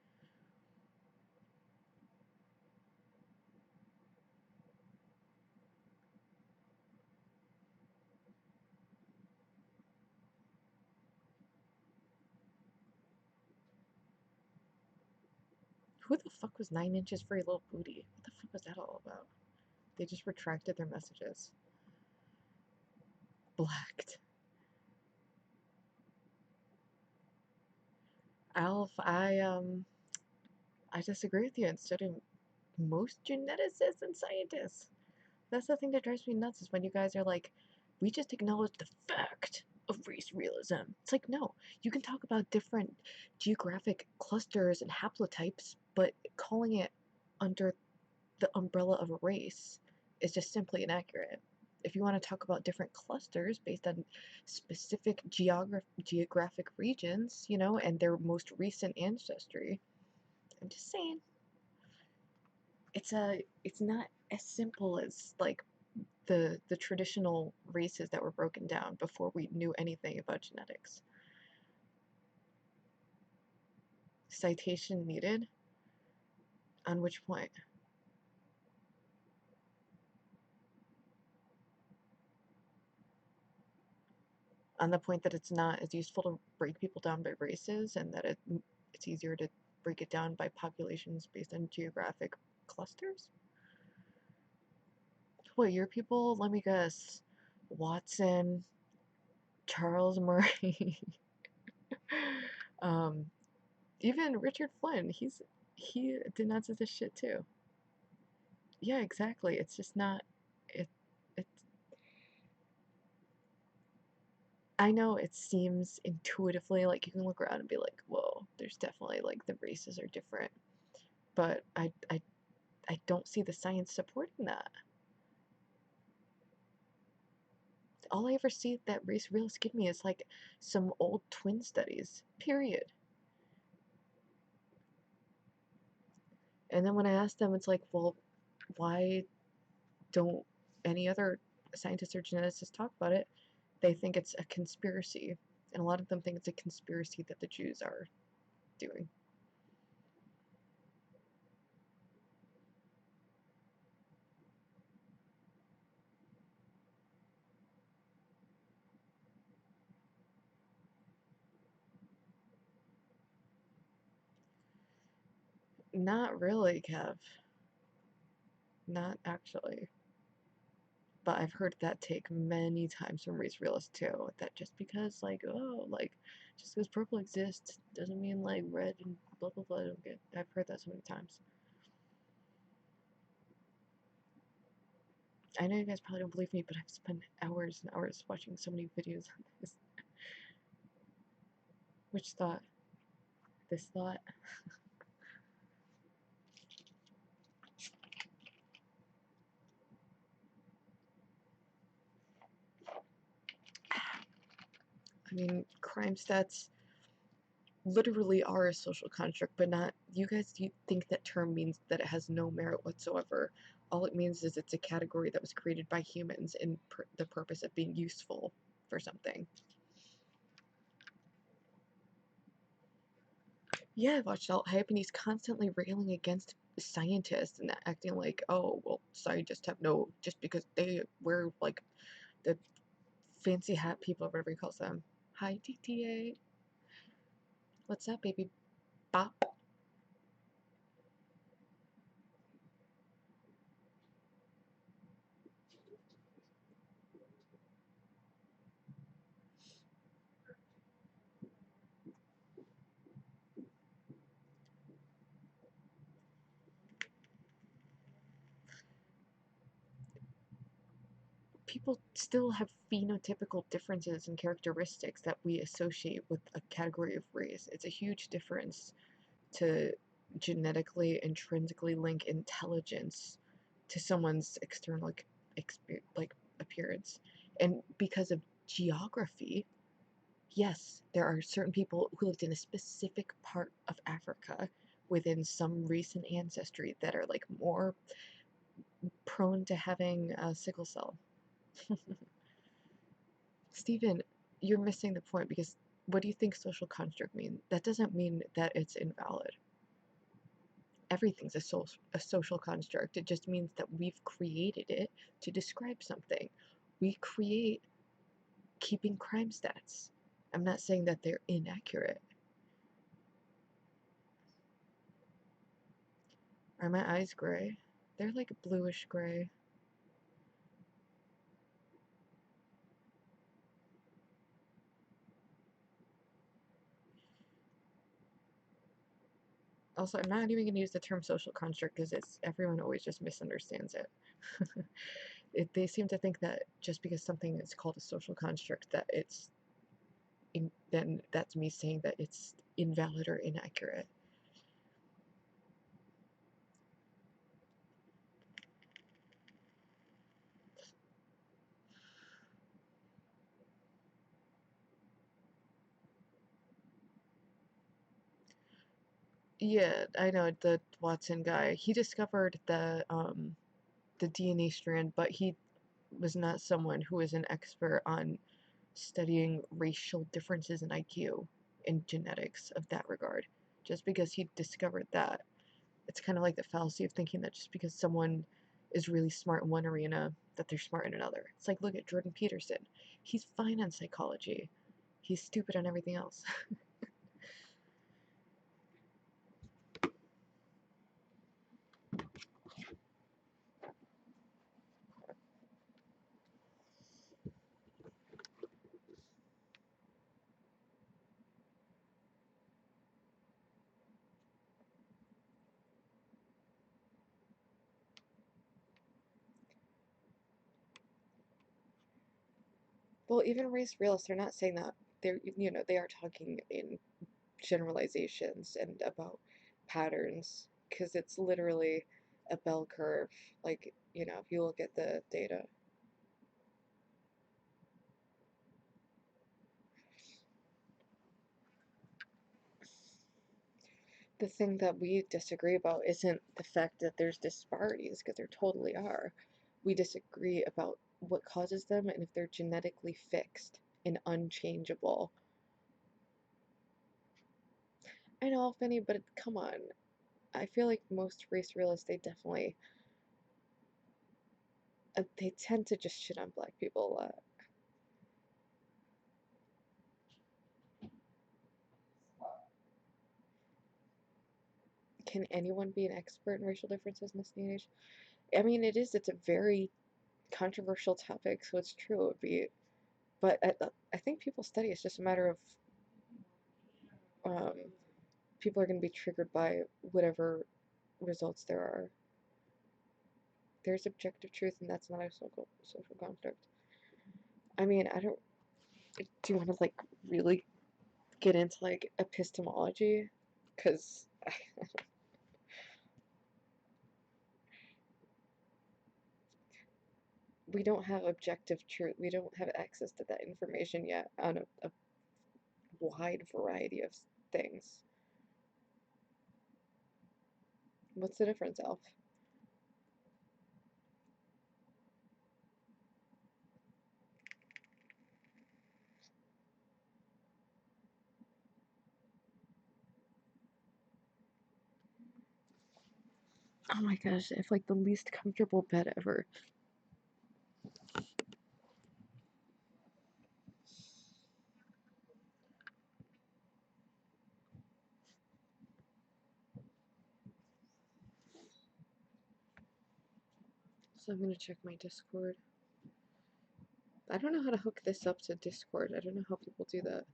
A: Who the fuck was 9 inches for a little booty? What the fuck was that all about? They just retracted their messages. Blacked. Alf, I disagree with you. Instead of most geneticists and scientists. That's the thing that drives me nuts is when you guys are like, we just acknowledge the fact of race realism. It's like, no, you can talk about different geographic clusters and haplotypes, but calling it under the umbrella of a race is just simply inaccurate. If you want to talk about different clusters based on specific geographic regions, you know, and their most recent ancestry, I'm just saying, it's not as simple as like the traditional races that were broken down before we knew anything about genetics. Citation needed? On which point? On the point that it's not as useful to break people down by races and that it's easier to break it down by populations based on geographic clusters? What, your people? Let me guess. Watson, Charles Murray, um, even Richard Flynn. He denounces this shit too. Yeah, exactly. It's just not. It. It's. I know it seems intuitively like you can look around and be like, whoa, there's definitely like the races are different, but I don't see the science supporting that. All I ever see that race realist give me is like some old twin studies. Period. And then when I ask them, it's like, well, why don't any other scientists or geneticists talk about it? They think it's a conspiracy. And a lot of them think it's a conspiracy that the Jews are doing. Not really, Kev. Not actually. But I've heard that take many times from race realists too. That just because, like, oh, like, just because purple exists doesn't mean like red and blah blah blah. Okay, I've heard that so many times. I know you guys probably don't believe me, but I've spent hours and hours watching so many videos on this. Which thought? This thought? I mean, crime stats literally are a social construct, but not. You guys think that term means that it has no merit whatsoever. All it means is it's a category that was created by humans in the purpose of being useful for something. Yeah, I've watched Alt Hype, and he's constantly railing against scientists and acting like, oh, well, scientists have no, just because they wear like the fancy hat people or whatever he calls them. Hi, TTA. What's up, baby? Bop. People still have phenotypical differences and characteristics that we associate with a category of race. It's a huge difference to genetically intrinsically link intelligence to someone's external like appearance. And because of geography, yes, there are certain people who lived in a specific part of Africa within some recent ancestry that are like more prone to having sickle cell. Stephen, you're missing the point because what do you think social construct means? That doesn't mean that it's invalid. Everything's a social construct. It just means that we've created it to describe something. We create keeping crime stats. I'm not saying that they're inaccurate. Are my eyes gray? They're like bluish gray. Also, I'm not even going to use the term social construct because everyone always just misunderstands it. They seem to think that just because something is called a social construct that then that's me saying that it's invalid or inaccurate. Yeah, I know the Watson guy. He discovered the DNA strand, but he was not someone who was an expert on studying racial differences in IQ and genetics of that regard. Just because he discovered that, it's kind of like the fallacy of thinking that just because someone is really smart in one arena, that they're smart in another. It's like, look at Jordan Peterson. He's fine on psychology. He's stupid on everything else. Well, even race realists are not saying that. They are talking in generalizations and about patterns because it's literally a bell curve. Like, if you look at the data. The thing that we disagree about isn't the fact that there's disparities, because there totally are. We disagree about what causes them and if they're genetically fixed and unchangeable. I know, Finny, but come on. I feel like most race realists, they tend to just shit on black people a lot. Can anyone be an expert in racial differences in this day and age? I mean, it's a very controversial topic, so it's true it would be, but I think people study. It's just a matter of um, people are going to be triggered by whatever results there are. There's objective truth, and that's not a social construct. I mean, I don't. Do you want to like really get into like epistemology? Because we don't have objective truth. We don't have access to that information yet on a wide variety of things. What's the difference, Alf? Oh my gosh, it's like the least comfortable bed ever. So I'm gonna check my Discord. I don't know how to hook this up to Discord. I don't know how people do that.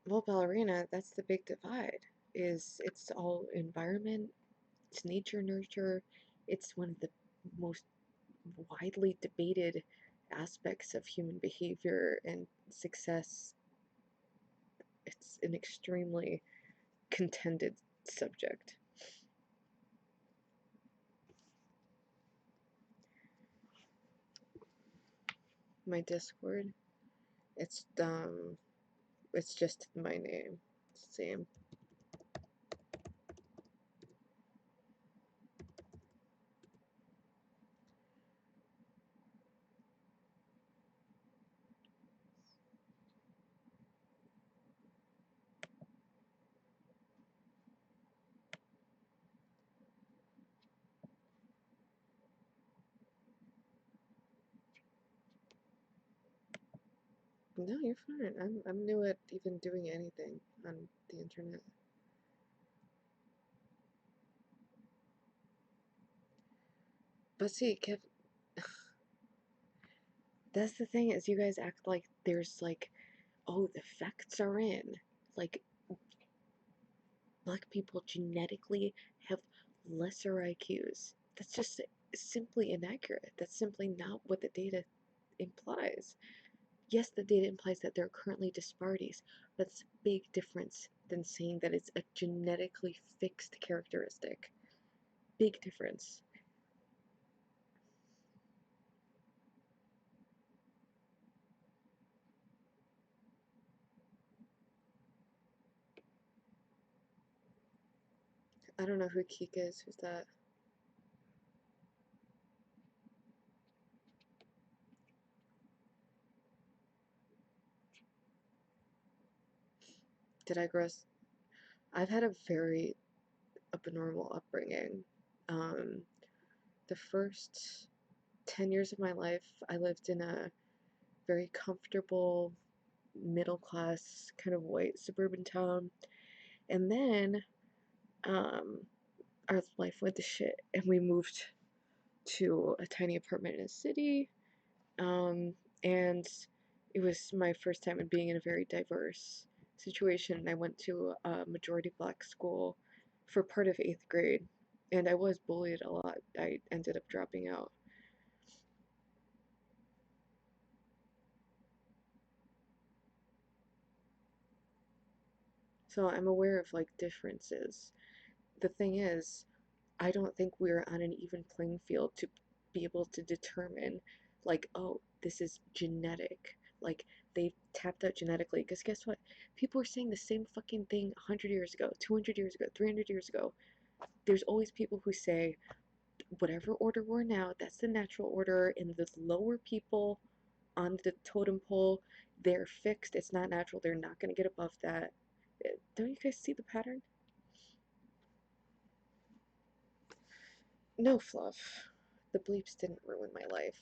A: Well, ballerina, that's the big divide. It's all environment, it's nature, nurture. It's one of the most widely debated aspects of human behavior and success. It's an extremely contended subject. My Discord, it's just my name. Same. No, you're fine. I'm new at even doing anything on the internet. But see, Kev, that's the thing is you guys act like there's like, oh, the facts are in. Like, black people genetically have lesser IQs. That's just simply inaccurate. That's simply not what the data implies. Yes, the data implies that there are currently disparities, but it's a big difference than saying that it's a genetically fixed characteristic. Big difference. I don't know who Keek is. Who's that? Did I grow? I've had a very abnormal upbringing. Um, the first 10 years of my life, I lived in a very comfortable, middle class, kind of white suburban town. And then um, our life went to shit, and we moved to a tiny apartment in a city. And it was my first time in being in a very diverse situation. I went to a majority black school for part of 8th grade, and I was bullied a lot. I ended up dropping out. So I'm aware of like differences. The thing is, I don't think we're on an even playing field to be able to determine, like, oh, this is genetic. Like, they tapped out genetically. Because guess what? People were saying the same fucking thing 100 years ago, 200 years ago, 300 years ago. There's always people who say, whatever order we're now, that's the natural order, and the lower people on the totem pole, they're fixed. It's not natural. They're not going to get above that. Don't you guys see the pattern? No, Fluff. The bleeps didn't ruin my life.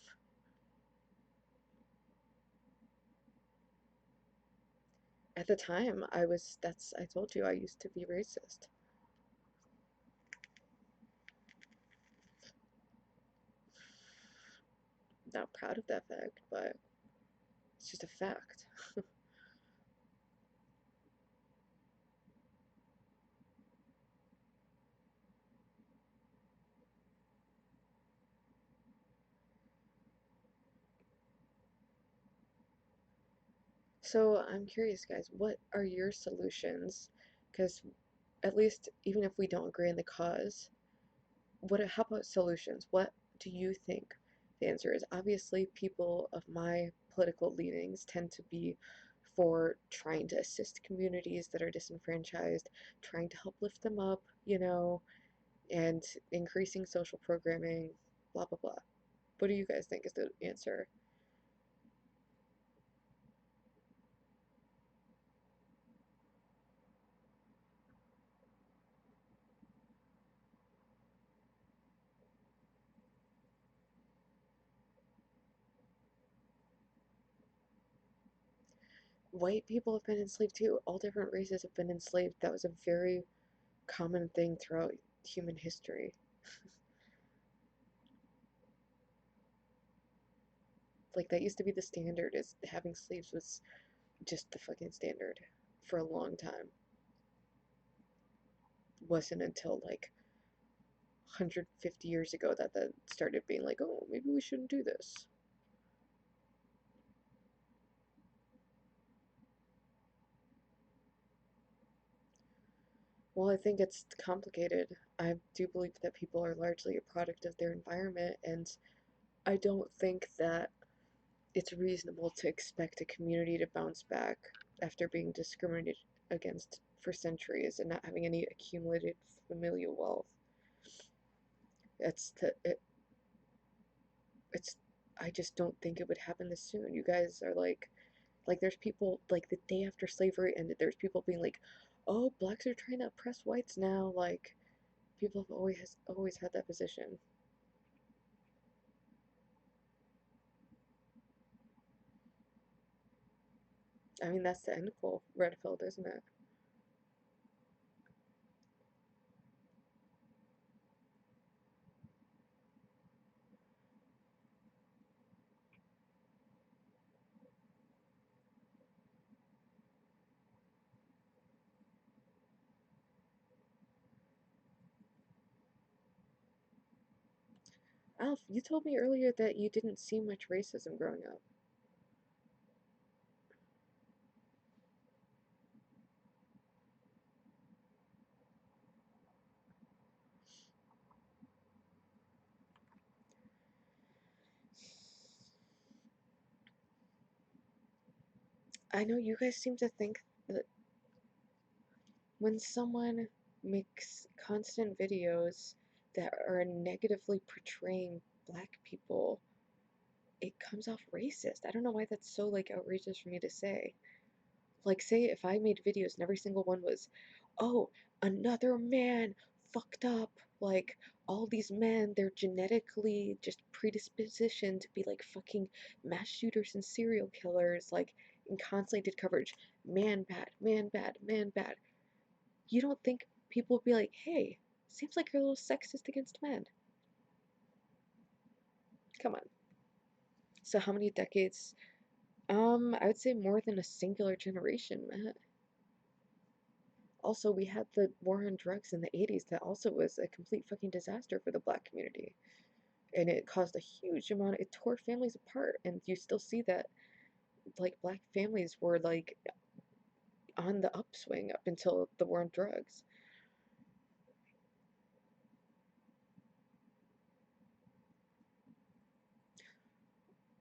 A: At the time, I told you I used to be racist. Not proud of that fact, but it's just a fact. So I'm curious, guys, what are your solutions? Because at least, even if we don't agree on the cause, how about solutions? What do you think the answer is? Obviously, people of my political leanings tend to be for trying to assist communities that are disenfranchised, trying to help lift them up, and increasing social programming, blah, blah, blah. What do you guys think is the answer? White people have been enslaved too. All different races have been enslaved. That was a very common thing throughout human history. Like, that used to be the standard, is having slaves was just the fucking standard for a long time. Wasn't until like 150 years ago that started being like, oh, maybe we shouldn't do this. Well, I think it's complicated. I do believe that people are largely a product of their environment, and I don't think that it's reasonable to expect a community to bounce back after being discriminated against for centuries and not having any accumulated familial wealth. It's the it's I just don't think it would happen this soon. You guys are like there's people like the day after slavery ended, there's people being like, "Oh, blacks are trying to oppress whites now." Like people have always had that position. I mean, that's the end goal, Redfield, isn't it? Alf, you told me earlier that you didn't see much racism growing up. I know you guys seem to think that when someone makes constant videos that are negatively portraying black people, it comes off racist. I don't know why that's so like outrageous for me to say. Like, say if I made videos and every single one was, oh, another man fucked up, like all these men, they're genetically just predispositioned to be like fucking mass shooters and serial killers, like, and constantly did coverage, man bad, man bad, man bad. You don't think people would be like, hey, seems like you're a little sexist against men? Come on. So how many decades? I would say more than a singular generation, Matt. Also, we had the war on drugs in the 80s that also was a complete fucking disaster for the black community. And it caused a huge amount, it tore families apart. And you still see that, like, black families were, like, on the upswing up until the war on drugs.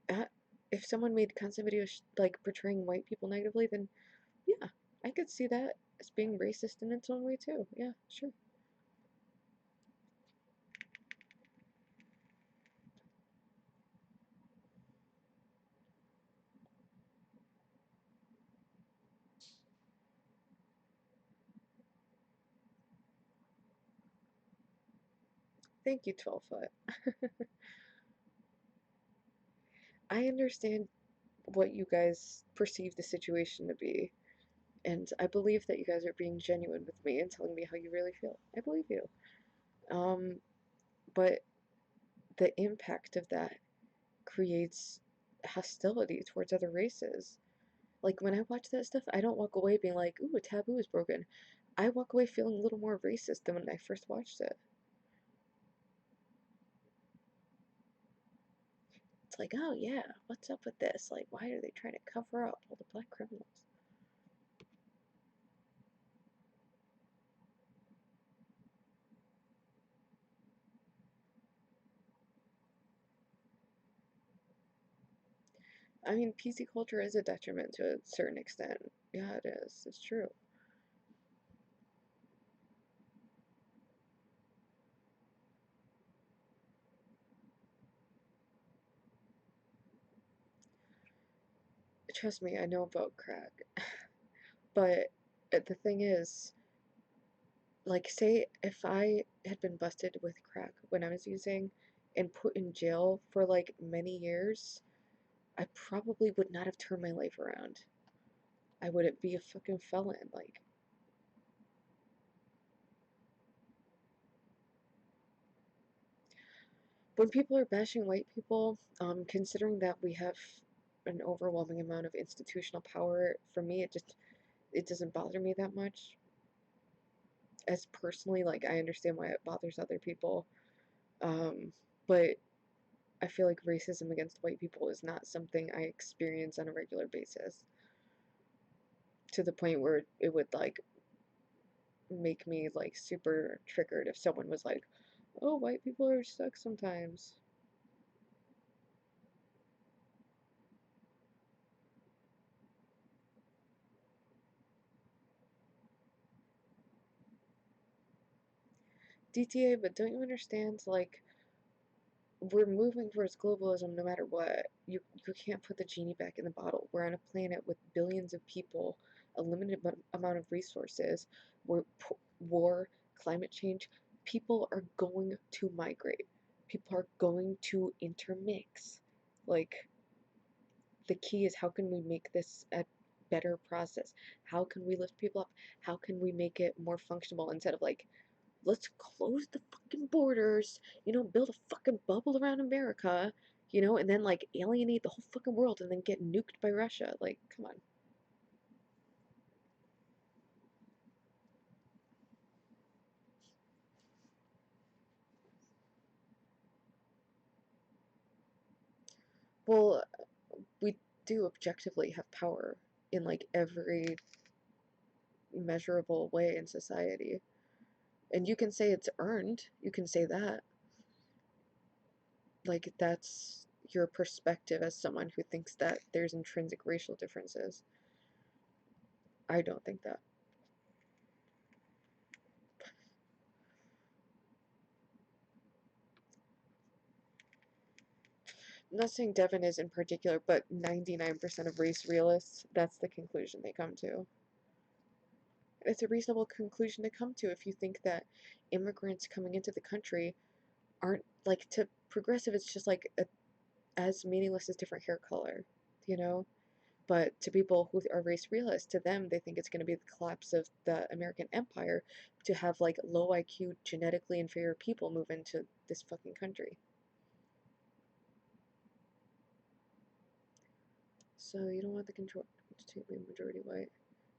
A: Uh, if someone made constant videos, like, portraying white people negatively, then yeah, I could see that as being racist in its own way, too. Yeah, sure. Thank you, 12 foot. I understand what you guys perceive the situation to be. And I believe that you guys are being genuine with me and telling me how you really feel. I believe you. Um, but the impact of that creates hostility towards other races. Like when I watch that stuff, I don't walk away being like, ooh, a taboo is broken. I walk away feeling a little more racist than when I first watched it. It's like, oh yeah, what's up with this? Like, why are they trying to cover up all the black criminals? I mean, PC culture is a detriment to a certain extent. Yeah, it is. It's true. Trust me, I know about crack. But the thing is, like, say if I had been busted with crack when I was using and put in jail for like many years, I probably would not have turned my life around. I wouldn't be a fucking felon. Like, when people are bashing white people, considering that we have an overwhelming amount of institutional power, for me, it doesn't bother me that much. As personally, like, I understand why it bothers other people. But I feel like racism against white people is not something I experience on a regular basis to the point where it would like make me like super triggered if someone was like, "Oh, white people are stuck sometimes." DTA, but don't you understand? Like, we're moving towards globalism no matter what. You can't put the genie back in the bottle. We're on a planet with billions of people, a limited amount of resources. We're war, climate change. People are going to migrate. People are going to intermix. Like, the key is how can we make this a better process? How can we lift people up? How can we make it more functional instead of like, let's close the fucking borders, build a fucking bubble around America, and then like alienate the whole fucking world and then get nuked by Russia. Like, come on. Well, we do objectively have power in like every measurable way in society. And you can say it's earned. You can say that. Like, that's your perspective as someone who thinks that there's intrinsic racial differences. I don't think that. I'm not saying Devin is in particular, but 99% of race realists, that's the conclusion they come to. It's a reasonable conclusion to come to if you think that immigrants coming into the country aren't, like, to progressive, it's just like as meaningless as different hair color, you know? But to people who are race realists, to them, they think it's going to be the collapse of the American empire to have, like, low IQ, genetically inferior people move into this fucking country. So you don't want the control to be majority white.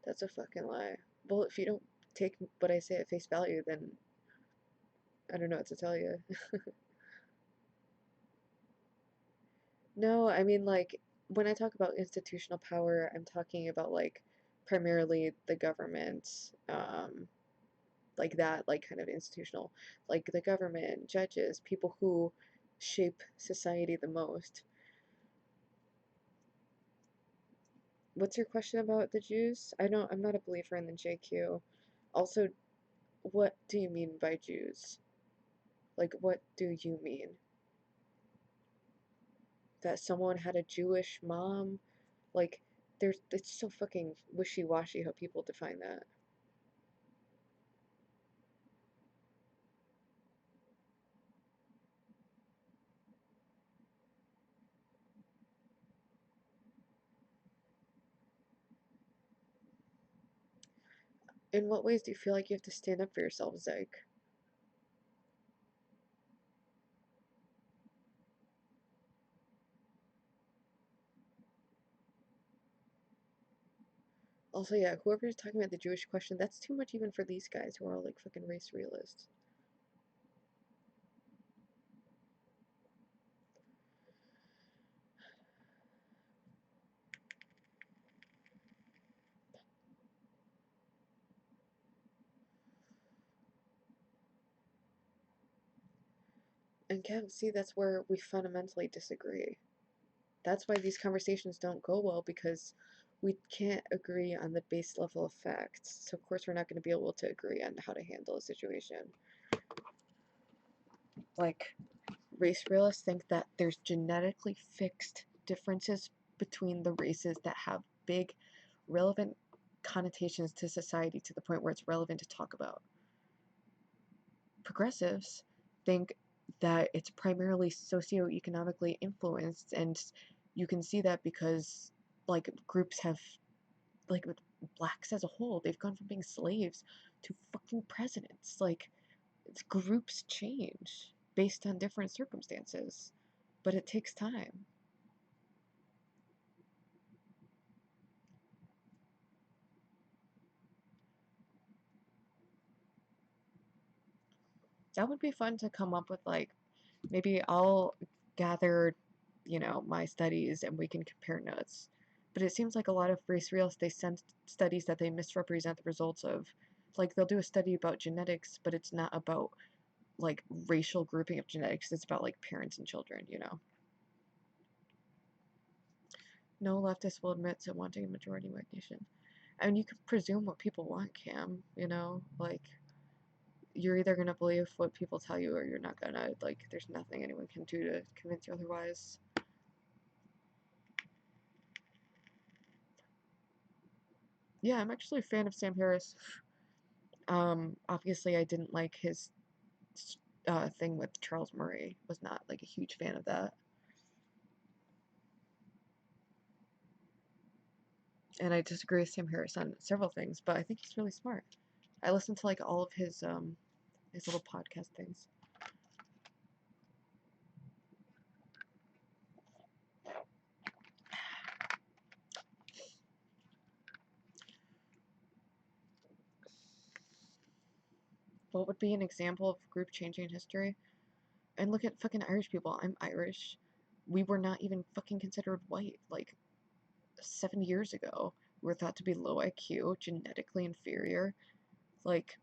A: That's a fucking lie. Well, if you don't take what I say at face value, then I don't know what to tell you. No, I mean, like, when I talk about institutional power, I'm talking about, like, primarily the government, like that, like, kind of institutional, like the government, judges, people who shape society the most. What's your question about the Jews? I'm not a believer in the JQ. Also, what do you mean by Jews? Like, what do you mean? That someone had a Jewish mom? Like, it's so fucking wishy-washy how people define that. In what ways do you feel like you have to stand up for yourself, Zyke? Also, yeah, whoever's talking about the Jewish question, that's too much even for these guys who are all like fucking race realists. And Kev, see, that's where we fundamentally disagree. That's why these conversations don't go well, because we can't agree on the base level of facts. So of course we're not going to be able to agree on how to handle a situation. Like, race realists think that there's genetically fixed differences between the races that have big, relevant connotations to society to the point where it's relevant to talk about. Progressives think that it's primarily socioeconomically influenced, and you can see that because, like, groups have, like, with blacks as a whole, they've gone from being slaves to fucking presidents. Like, groups change based on different circumstances, but it takes time. That would be fun to come up with. Like, maybe I'll gather, my studies and we can compare notes. But it seems like a lot of race realists, they send studies that they misrepresent the results of. Like, they'll do a study about genetics, but it's not about, like, racial grouping of genetics. It's about, like, parents and children. No leftist will admit to wanting a majority white nation. I mean, you can presume what people want, Cam, like, you're either gonna believe what people tell you or you're not gonna. Like, there's nothing anyone can do to convince you otherwise. Yeah, I'm actually a fan of Sam Harris. Obviously I didn't like his thing with Charles Murray. Was not like a huge fan of that. And I disagree with Sam Harris on several things, but I think he's really smart. I listen to like all of his little podcast things. What would be an example of group changing history? And look at fucking Irish people. I'm Irish. We were not even fucking considered white like 7 years ago. We were thought to be low IQ, genetically inferior. Like,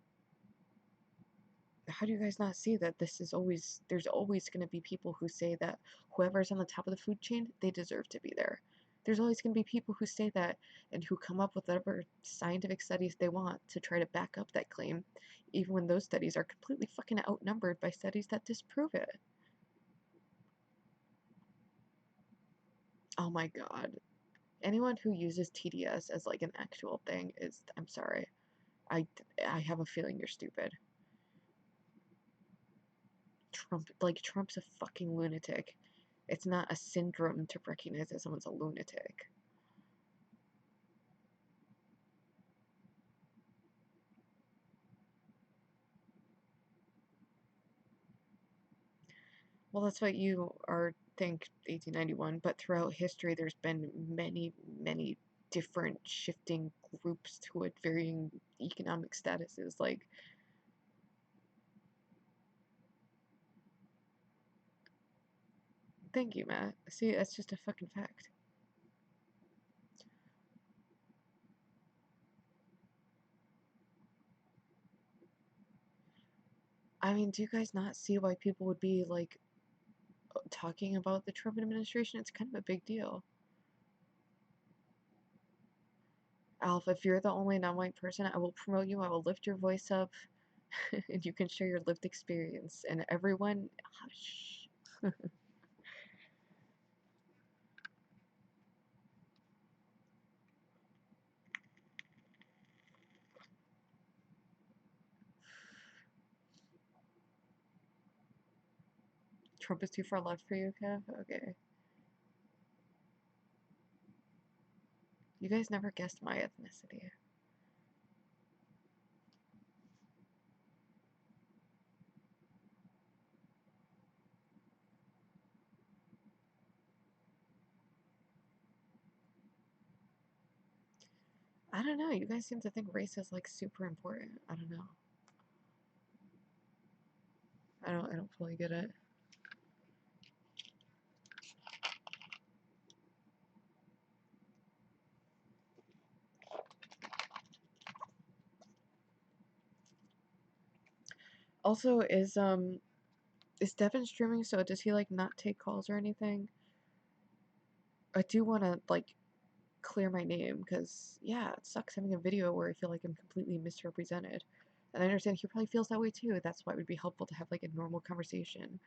A: how do you guys not see that there's always going to be people who say that whoever's on the top of the food chain, they deserve to be there. There's always going to be people who say that and who come up with whatever scientific studies they want to try to back up that claim, even when those studies are completely fucking outnumbered by studies that disprove it. Oh my god. Anyone who uses TDS as like an actual thing is, I'm sorry. I, I have a feeling you're stupid. Trump's a fucking lunatic. It's not a syndrome to recognize that someone's a lunatic. Well, that's what you are think 1891, but throughout history there's been many, many different shifting groups who had varying economic statuses. Like, thank you, Matt. See, that's just a fucking fact. I mean, do you guys not see why people would be like talking about the Trump administration? It's kind of a big deal. Alf, if you're the only non-white person, I will promote you. I will lift your voice up, and you can share your lived experience. And everyone, hush. Trump is too far left for you, Kev? Okay. You guys never guessed my ethnicity. I don't know. You guys seem to think race is like super important. I don't know. I don't fully get it. Also, is Devin streaming? So does he like not take calls or anything? I do want to like clear my name because yeah, it sucks having a video where I feel like I'm completely misrepresented. And I understand he probably feels that way too. That's why it would be helpful to have like a normal conversation.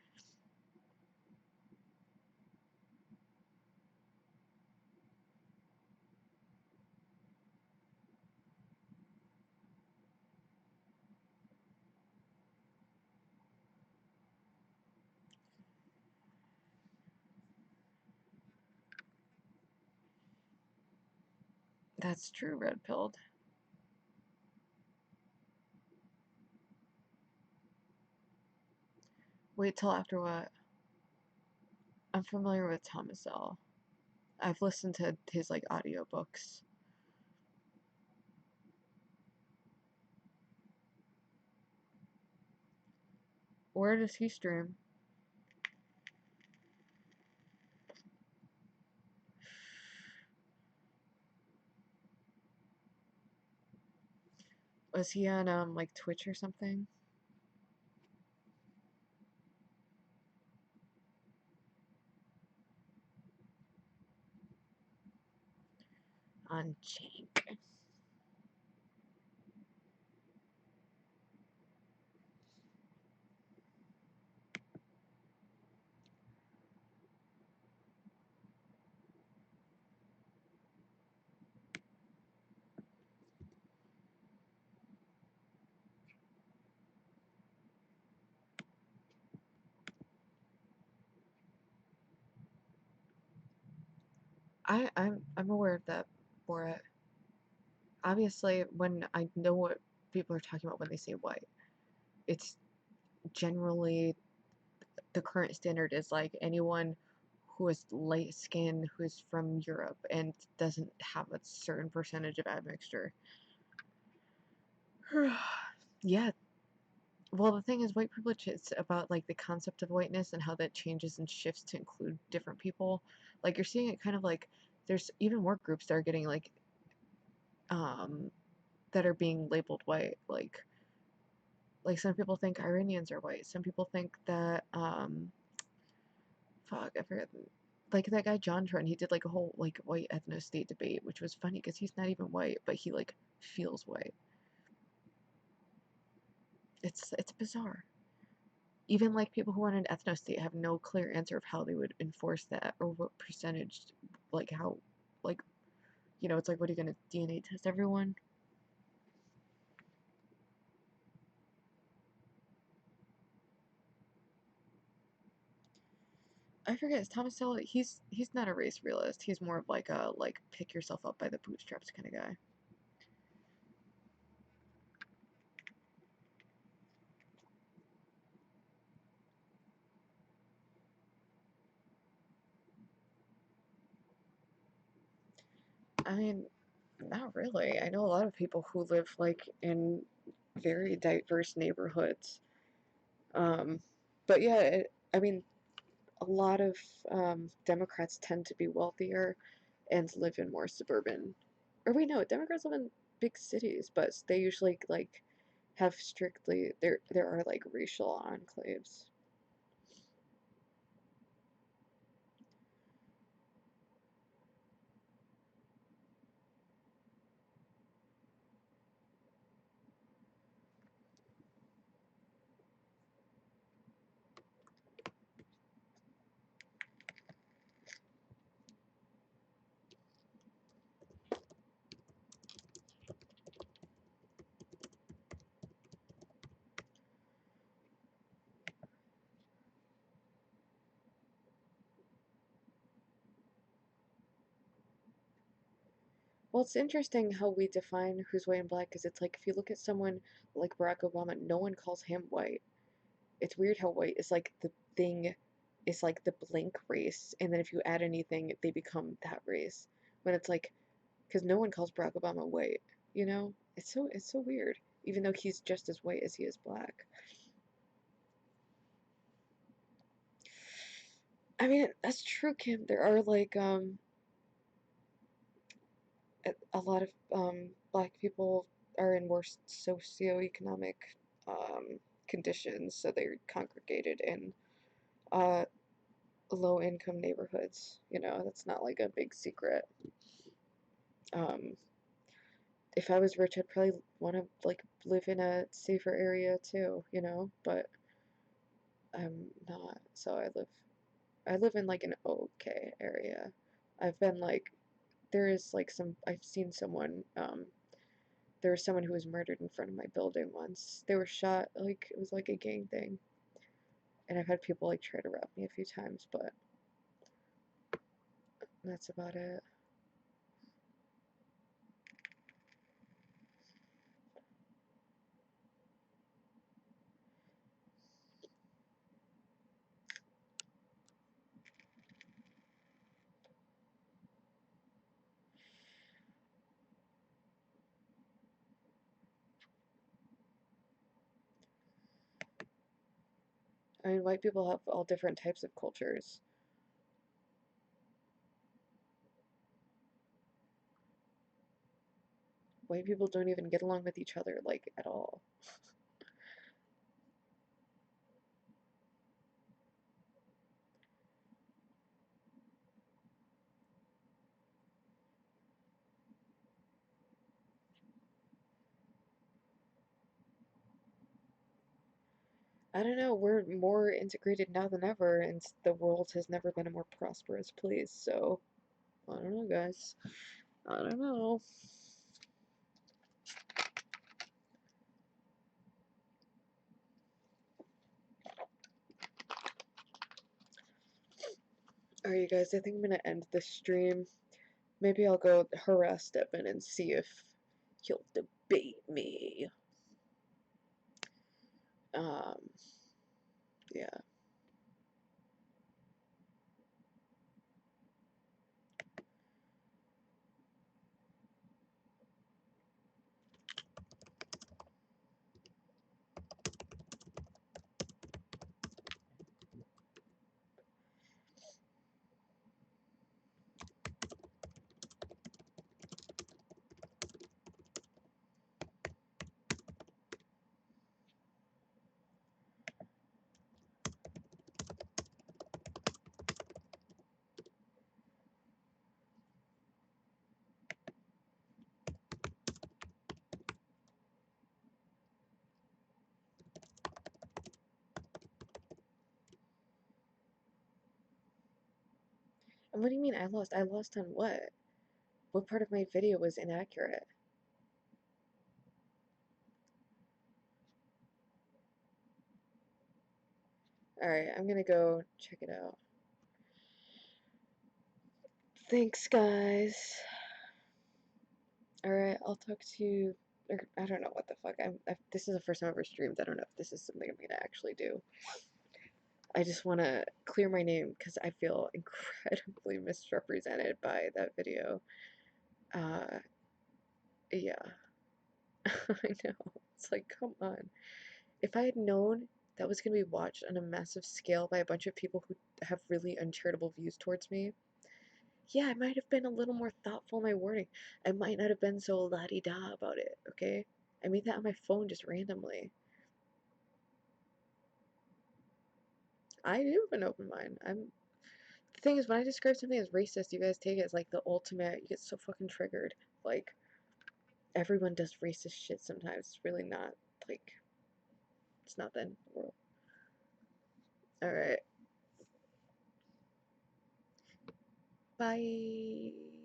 A: That's true, red pilled. Wait till after what? I'm familiar with Thomas L. I've listened to his like audiobooks. Where does he stream? Was he on like Twitch or something? On Jank. I'm aware of that, Bora. Obviously, when I know what people are talking about when they say white, it's generally the current standard is like anyone who is light skinned, who is from Europe and doesn't have a certain percentage of admixture. Yeah. Well, the thing is, white privilege is about like the concept of whiteness and how that changes and shifts to include different people. Like you're seeing it kind of like there's even more groups that are getting um that are being labeled white. Like some people think Iranians are white. Some people think that fuck, I forget. Like that guy Jontron, he did like a whole like white ethno state debate, which was funny because he's not even white, but he like feels white. It's bizarre. Even like people who want an ethno state have no clear answer of how they would enforce that or what percentage, like how, like it's like what are you gonna DNA test everyone? I forget. Is Thomas Sowell? He's not a race realist. He's more of like a like pick yourself up by the bootstraps kind of guy. I mean, not really. I know a lot of people who live like in very diverse neighborhoods. Um, but yeah, I mean, a lot of Democrats tend to be wealthier and live in more suburban. Or wait, no, Democrats live in big cities, but they usually like have strictly there are like racial enclaves. Well, it's interesting how we define who's white and black because it's like if you look at someone like Barack Obama, no one calls him white. It's weird how white is like the thing, is like the blank race, and then if you add anything, they become that race. When it's like, because no one calls Barack Obama white, you know? It's so weird, even though he's just as white as he is black. I mean, that's true, Kim. There are like a lot of black people are in worse socioeconomic um conditions, so they're congregated in uh low income neighborhoods. That's not like a big secret. Um, if I was rich, I'd probably want to like live in a safer area too, but I'm not. So I live in like an okay area. I've been like there is like I've seen someone there was someone who was murdered in front of my building once. They were shot like it was like a gang thing. And I've had people like try to rob me a few times, but that's about it. I mean, white people have all different types of cultures. White people don't even get along with each other like at all. I don't know, we're more integrated now than ever, and the world has never been a more prosperous place, so I don't know, guys. I don't know. Alright, you guys, I think I'm gonna end the stream. Maybe I'll go harass Stephen and see if he'll debate me. Yeah. And what do you mean I lost? I lost on what? What part of my video was inaccurate? Alright, I'm gonna go check it out. Thanks, guys. Alright, I'll talk to you. Or, I don't know what the fuck. This is the first time I've ever streamed. I don't know if this is something I'm gonna actually do. I just want to clear my name because I feel incredibly misrepresented by that video. Yeah. I know. It's like, come on. If I had known that was going to be watched on a massive scale by a bunch of people who have really uncharitable views towards me, yeah, I might have been a little more thoughtful in my wording. I might not have been so la-di-da about it, okay? I made that on my phone just randomly. I do have an open mind. The thing is, when I describe something as racist, you guys take it as like the ultimate. You get so fucking triggered. Like, everyone does racist shit sometimes. It's really not, like, it's not the end of the world. Alright. Bye.